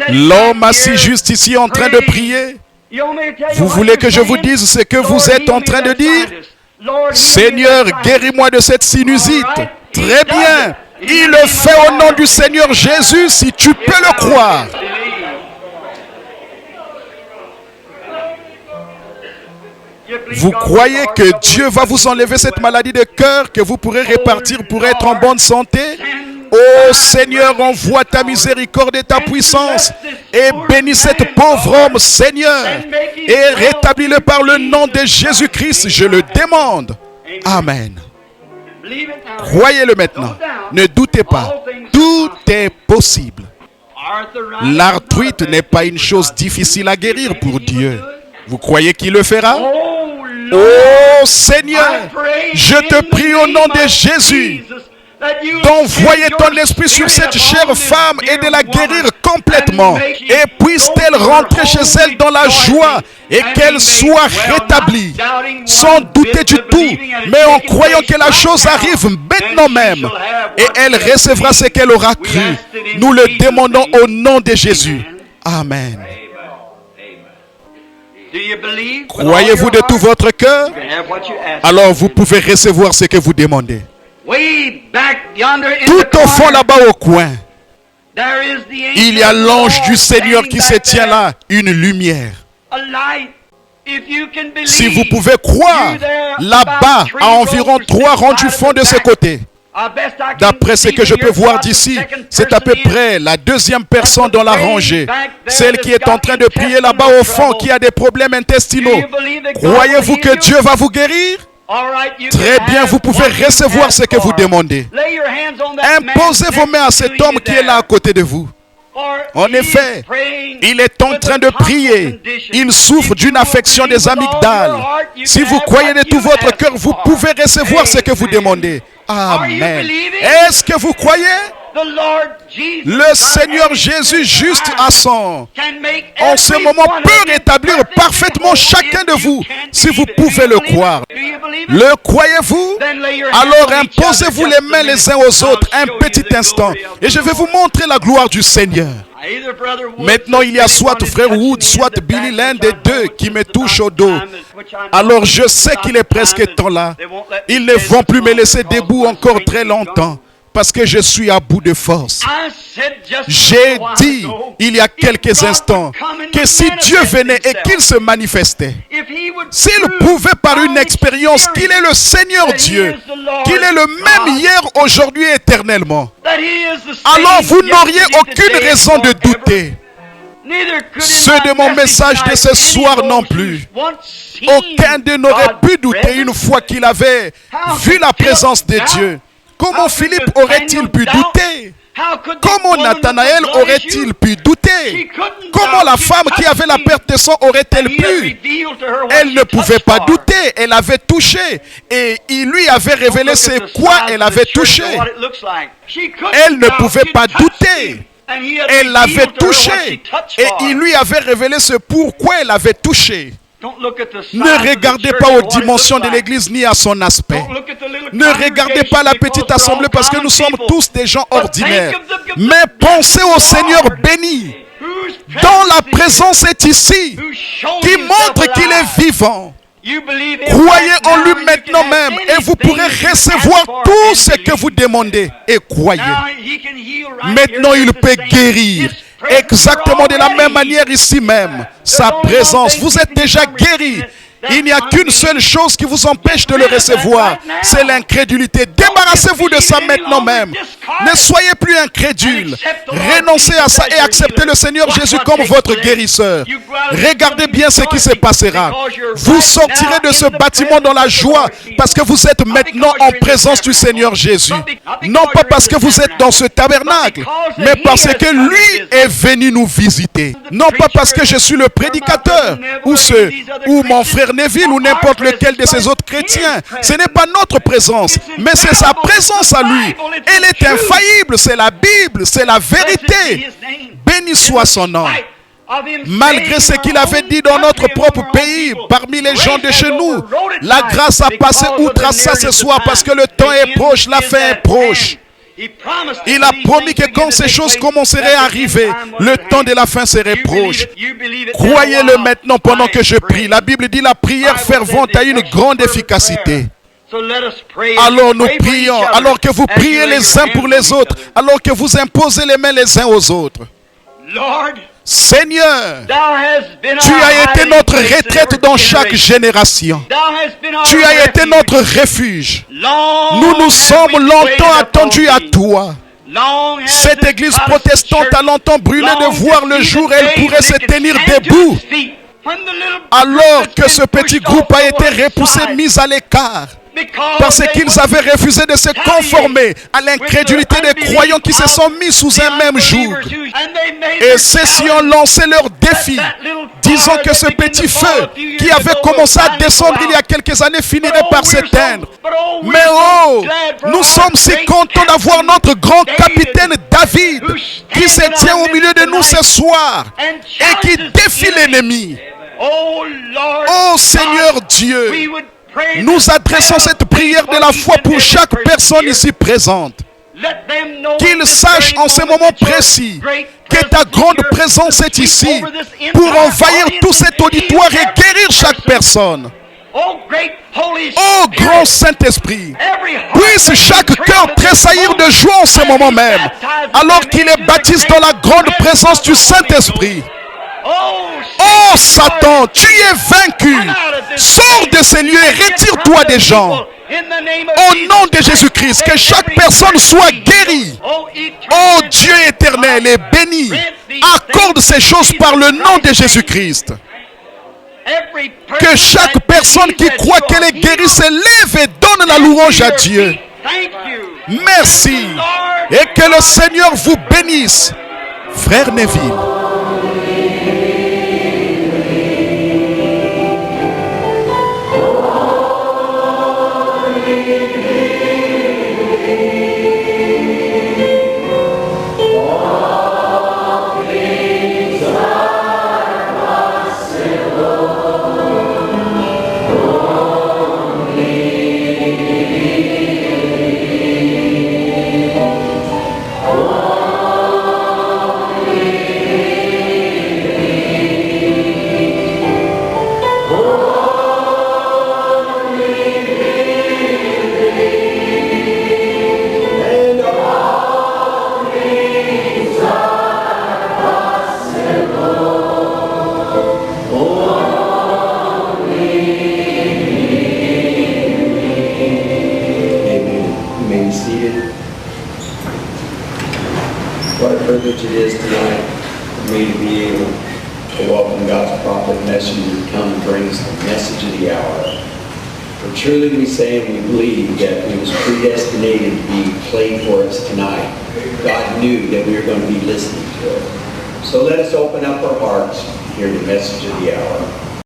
L'homme assis juste ici en train de prier. Vous voulez que je vous dise ce que vous êtes en train de dire? Seigneur, guéris-moi de cette sinusite. Très bien. Il le fait au nom du Seigneur Jésus si tu peux le croire. Vous croyez que Dieu va vous enlever cette maladie de cœur, que vous pourrez répartir pour être en bonne santé? Oh Seigneur, envoie ta miséricorde et ta puissance et bénis cette pauvre homme, Seigneur, et rétablis-le par le nom de Jésus-Christ, je le demande. Amen. Croyez-le maintenant. Ne doutez pas. Tout est possible. L'arthrite n'est pas une chose difficile à guérir pour Dieu. Vous croyez qu'il le fera? Oh Seigneur, je te prie au nom de Jésus d'envoyer ton esprit sur cette chère femme et de la guérir complètement. Et puisse-t-elle rentrer chez elle dans la joie et qu'elle soit rétablie, sans douter du tout, mais en croyant que la chose arrive maintenant même. Et elle recevra ce qu'elle aura cru. Nous le demandons au nom de Jésus. Amen. Croyez-vous de tout votre cœur? Alors vous pouvez recevoir ce que vous demandez. Tout au fond là-bas au coin, il y a l'ange du Seigneur qui se tient là, une lumière. Si vous pouvez croire, là-bas, à environ 3 rangs du fond de ce côté, d'après ce que je peux voir d'ici, c'est à peu près la 2e personne dans la rangée. Celle qui est en train de prier là-bas au fond, qui a des problèmes intestinaux. Croyez-vous que Dieu va vous guérir? Très bien, vous pouvez recevoir ce que vous demandez. Imposez vos mains à cet homme qui est là à côté de vous. En effet, il est en train de prier. Il souffre d'une affection des amygdales. Si vous croyez de tout votre cœur, vous pouvez recevoir ce que vous demandez. Amen. Est-ce que vous croyez? Le Seigneur Jésus, juste à son, en ce moment, peut rétablir parfaitement chacun de vous, si vous pouvez le croire. Le croyez-vous? Alors imposez-vous les mains les uns aux autres un petit instant, et je vais vous montrer la gloire du Seigneur. Maintenant, il y a soit Frère Wood, soit Billy, l'un des deux, qui me touche au dos. Alors je sais qu'il est presque temps là. Ils ne vont plus me laisser debout encore très longtemps, parce que je suis à bout de force. J'ai dit, il y a quelques instants, que si Dieu venait et qu'il se manifestait, s'il pouvait par une expérience qu'il est le Seigneur Dieu, qu'il est le même hier, aujourd'hui, éternellement, alors vous n'auriez aucune raison de douter. Ceux de mon message de ce soir non plus. Aucun d'eux n'aurait pu douter une fois qu'il avait vu la présence de Dieu. Comment Philippe aurait-il pu douter? Comment Nathanaël aurait-il pu douter? Comment la femme qui avait la perte de sang aurait-elle pu? Elle ne pouvait pas douter, elle avait touché. Et il lui avait révélé c'est quoi elle avait touché. Elle ne pouvait pas douter. Elle l'avait touché. Et il lui avait révélé ce pourquoi elle avait touché. Ne regardez pas aux dimensions de l'église ni à son aspect. Ne regardez pas la petite assemblée parce que nous sommes tous des gens ordinaires. Mais pensez au Seigneur béni, dont la présence est ici, qui montre qu'il est vivant. Croyez en lui maintenant même et vous pourrez recevoir tout ce que vous demandez. Et croyez. Maintenant, il peut guérir. Exactement de la même manière ici même. Sa présence, vous êtes déjà guéris. Il n'y a qu'une seule chose qui vous empêche de le recevoir, c'est l'incrédulité. Débarrassez-vous de ça maintenant même. Ne soyez plus incrédule. Renoncez à ça et acceptez le Seigneur Jésus comme votre guérisseur. Regardez bien ce qui se passera. Vous sortirez de ce bâtiment dans la joie parce que vous êtes maintenant en présence du Seigneur Jésus. Non pas parce que vous êtes dans ce tabernacle, mais parce que lui est venu nous visiter. Non pas parce que je suis le prédicateur ou mon frère Neville ou n'importe lequel de ces autres chrétiens. Ce n'est pas notre présence, mais c'est sa présence à lui. Elle est infaillible, c'est la Bible, c'est la vérité. Béni soit son nom. Malgré ce qu'il avait dit dans notre propre pays, parmi les gens de chez nous, la grâce a passé outre à ça ce soir parce que le temps est proche, la fin est proche. Il a promis que quand ces choses commenceraient à arriver, le temps de la fin serait proche. Croyez-le maintenant pendant que je prie. La Bible dit la prière fervente a une grande efficacité. Alors nous prions, alors que vous priez les uns pour les autres, alors que vous imposez les mains les uns aux autres. Seigneur, tu as été notre retraite dans chaque génération. Tu as été notre refuge. Nous nous sommes longtemps attendus à toi. Cette église protestante a longtemps brûlé de voir le jour où elle pourrait se tenir debout. Alors que ce petit groupe a été repoussé, mis à l'écart. Parce qu'ils avaient refusé de se conformer à l'incrédulité des croyants qui se sont mis sous un même joug. Et ceux-ci ont lancé leur défi, disant que ce petit feu qui avait commencé à descendre il y a quelques années finirait par s'éteindre. Mais oh, nous sommes si contents d'avoir notre grand capitaine David qui se tient au milieu de nous ce soir et qui défie l'ennemi. Oh Seigneur Dieu, nous adressons cette prière de la foi pour chaque personne ici présente. Qu'ils sachent en ce moment précis que ta grande présence est ici pour envahir tout cet auditoire et guérir chaque personne. Oh grand Saint-Esprit, puisse chaque cœur tressaillir de joie en ce moment même, alors qu'il est baptisé dans la grande présence du Saint-Esprit. Oh Satan, tu es vaincu. Sors de ces lieux et retire-toi des gens. Au nom de Jésus-Christ, que chaque personne soit guérie. Oh Dieu éternel et béni, accorde ces choses par le nom de Jésus-Christ. Que chaque personne qui croit qu'elle est guérie se lève et donne la louange à Dieu. Merci. Et que le Seigneur vous bénisse. Frère Neville. What a privilege it is tonight for me to be able to welcome God's prophet messenger to come and bring us the message of the hour. For truly we say and we believe that it was predestinated to be played for us tonight. God knew that we were going to be listening to it. So let us open up our hearts to hear the message of the hour.